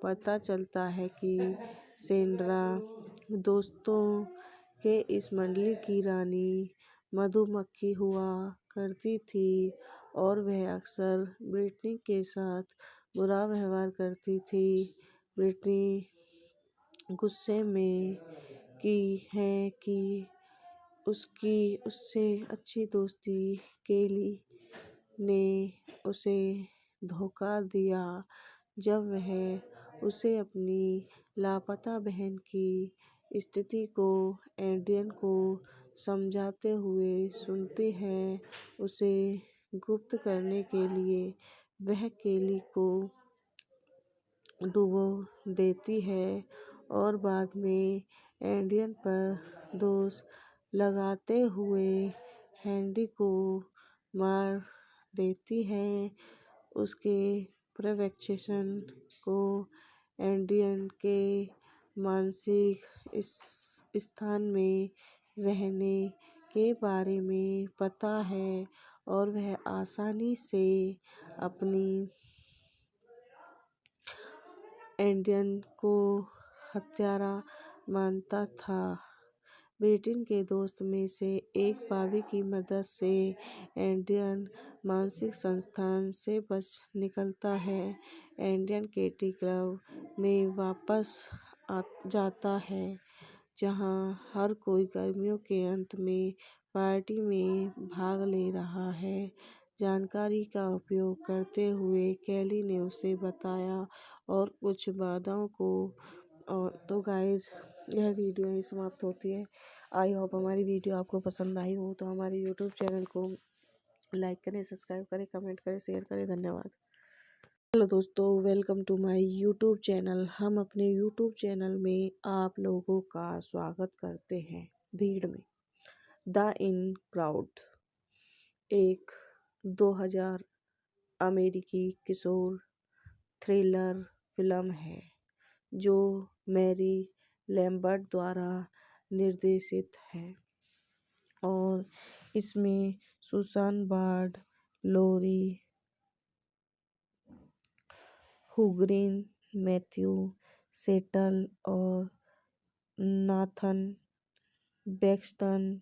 पता चलता है कि सेड्रा दोस्तों के इस मंडली की रानी मधुमक्खी हुआ करती थी और वह अक्सर ब्रिटनी के साथ बुरा व्यवहार करती थी, ब्रिटनी गुस्से में की है कि उससे अच्छी दोस्ती केली ने उसे धोखा दिया जब वह उसे अपनी लापता बहन की स्थिति को एड्रियन को समझाते हुए सुनती है। उसे गुप्त करने के लिए वह केली को डुबो देती है और बाद में एड्रियन पर दोष लगाते हुए हेनरी को मार देती है। उसके पर्यवेक्षण को एड्रियन के मानसिक स्थान में रहने के बारे में पता है और वह आसानी से अपनी एड्रियन को हत्यारा मानता था। ब्रिटनी के दोस्त में से एक बॉबी की मदद से एड्रियन मानसिक संस्थान से बच निकलता है। एड्रियन केटी क्लब में वापस जाता है, जहां हर कोई गर्मियों के अंत में पार्टी में भाग ले रहा है। जानकारी का उपयोग करते हुए केली ने उसे बताया और कुछ बाधाओं को तो गाइस यह वीडियो ही समाप्त होती है। आई होप हमारी वीडियो आपको पसंद आई हो तो हमारे यूट्यूब चैनल को लाइक करें, सब्सक्राइब करें, कमेंट करें, शेयर करें। धन्यवाद। हेलो दोस्तों, welcome to my YouTube channel. हम अपने यूट्यूब चैनल में आप लोगों का स्वागत करते हैं। भीड़ में द इन क्राउड एक 2000 अमेरिकी किशोर थ्रिलर फिल्म है जो मैरी लैम्बर्ट द्वारा निर्देशित है और इसमें सुसान बर्ड, लोरी हुग्रिन, मैथ्यू सेटल और नाथन बेक्स्टन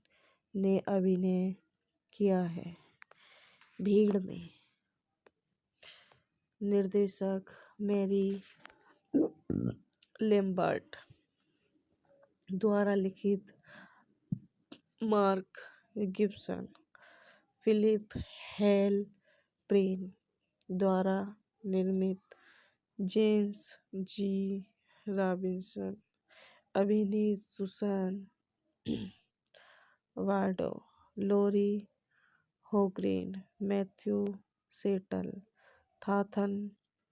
ने अभिनय किया है। भीड़ में निर्देशक मैरी लैम्बर्ट द्वारा लिखित Mark Gibson, Philip Halprin द्वारा निर्मित जेम्स जी रॉबिन्सन, अभिनीत सुसान वार्डो, लोरी होग्रेन, मैथ्यू सेटल, थाथन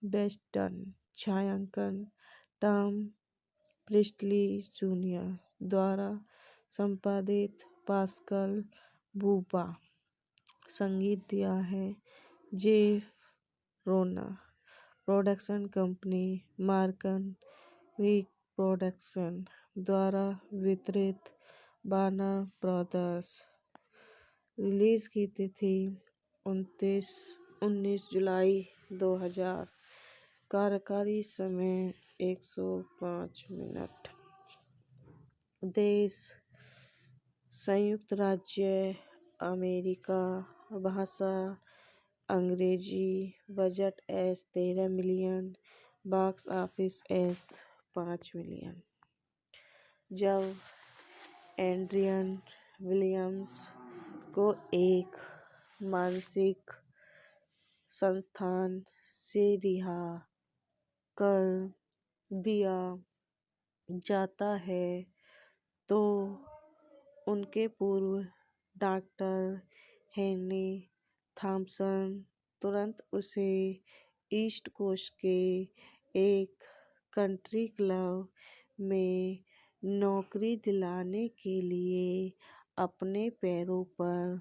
बेस्टन, छायांकन टॉम प्रिस्टली जूनियर द्वारा संपादित पास्कल बूबा। संगीत दिया है जेफ रोना। प्रोडक्शन कंपनी मार्कन रिक प्रोडक्शन द्वारा वितरित वार्नर ब्रदर्स। रिलीज की तिथि 19 जुलाई 2000। कार्यकारी समय 105 मिनट। देश संयुक्त राज्य अमेरिका। भाषा अंग्रेजी। Budget S 13 million. Box office S 5 million. जब एड्रियन विलियम्स को एक मानसिक संस्थान से रिहा कर दिया जाता है तो उनके पूर्व डॉक्टर हेनरी थॉमसन तुरंत उसे ईस्ट कोस्ट के एक कंट्री क्लब में नौकरी दिलाने के लिए अपने पैरों पर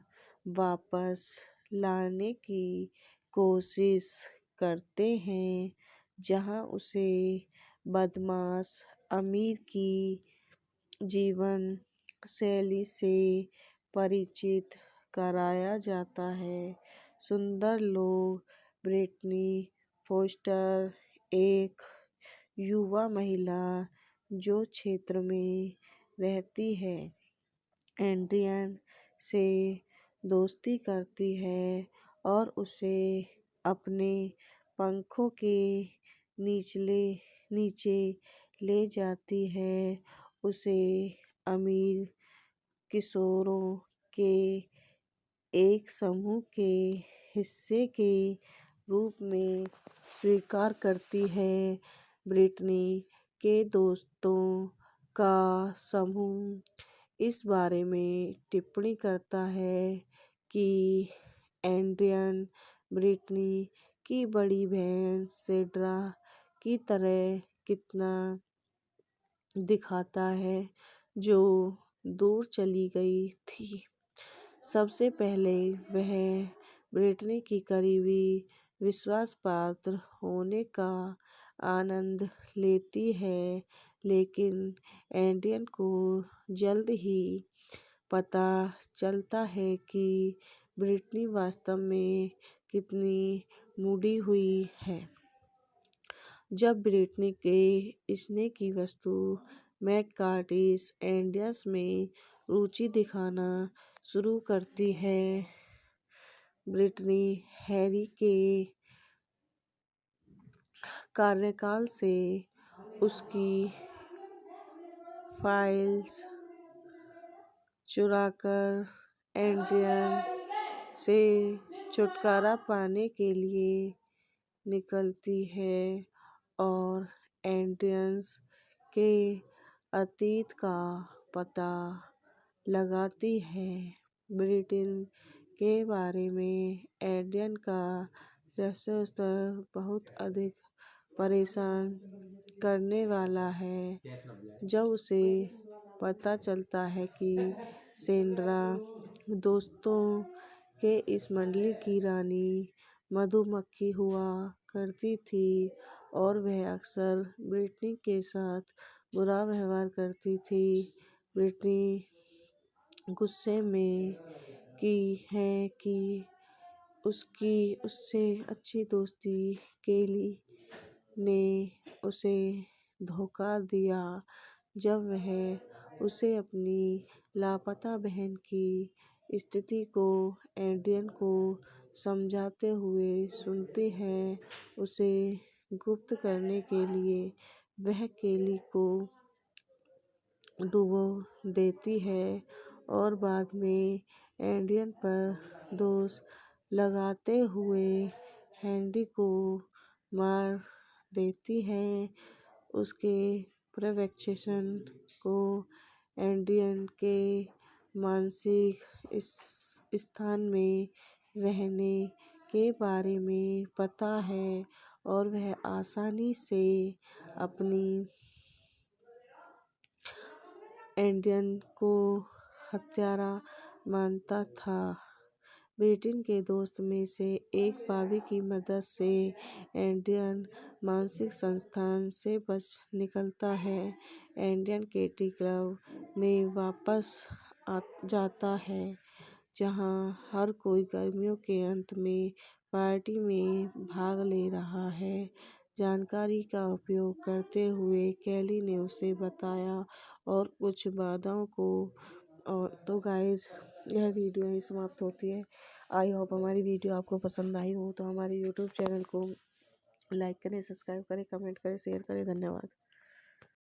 वापस लाने की कोशिश करते हैं, जहां उसे बदमाश अमीर की जीवन शैली से परिचित कराया जाता है। सुंदर लोग। ब्रिटनी फोस्टर एक युवा महिला जो क्षेत्र में रहती है, एड्रियन से दोस्ती करती है और उसे अपने पंखों के नीचे ले जाती है। उसे अमीर किशोरों के एक समूह के हिस्से के रूप में स्वीकार करती है। ब्रिटनी के दोस्तों का समूह इस बारे में टिप्पणी करता है कि एड्रियन ब्रिटनी की बड़ी बहन सेड्रा की तरह कितना दिखाता है, जो दूर चली गई थी। सबसे पहले वह ब्रिटनी की करीबी विश्वासपात्र होने का आनंद लेती है, लेकिन एड्रियन को जल्द ही पता चलता है कि ब्रिटनी वास्तव में कितनी मुड़ी हुई है। जब ब्रिटनी के स्नेह की वस्तु मैट कार्टिस एड्रियन में रुचि दिखाना शुरू करती है, ब्रिटनी हैरी के कार्यकाल से उसकी फाइल्स चुराकर एड्रियन से छुटकारा पाने के लिए निकलती है और एड्रियन के अतीत का पता लगाती है। ब्रिटेन के बारे में एड्रियन का रहस्योत्तर बहुत अधिक परेशान करने वाला है जब उसे पता चलता है कि सेंड्रा दोस्तों के इस मंडली की रानी मधुमक्खी हुआ करती थी और वह अक्सर ब्रिटनी के साथ बुरा व्यवहार करती थी। ब्रिटनी गुस्से में की है कि उसकी उससे अच्छी दोस्ती केली ने उसे धोखा दिया जब वह उसे अपनी लापता बहन की स्थिति को एड्रियन को समझाते हुए सुनती है। उसे गुप्त करने के लिए वह केली को डुबो देती है और बाद में एड्रियन पर दोष लगाते हुए हेनरी को मार देती है। उसके पर्यवेक्षण को एड्रियन के मानसिक स्थान में रहने के बारे में पता है और वह आसानी से अपनी एड्रियन को हत्यारा मानता था। ब्रिटेन के दोस्त में से एक बॉबी की मदद से एड्रियन मानसिक संस्थान से बच निकलता है। एड्रियन केटी क्लब में वापस जाता है जहां हर कोई गर्मियों के अंत में पार्टी में भाग ले रहा है। जानकारी का उपयोग करते हुए केली ने उसे बताया और कुछ बाधाओं को और तो गाइस यह वीडियो ही समाप्त होती है। आई होप हमारी वीडियो आपको पसंद आई हो तो हमारे यूट्यूब चैनल को लाइक करें, सब्सक्राइब करें, कमेंट करें, शेयर करें। धन्यवाद।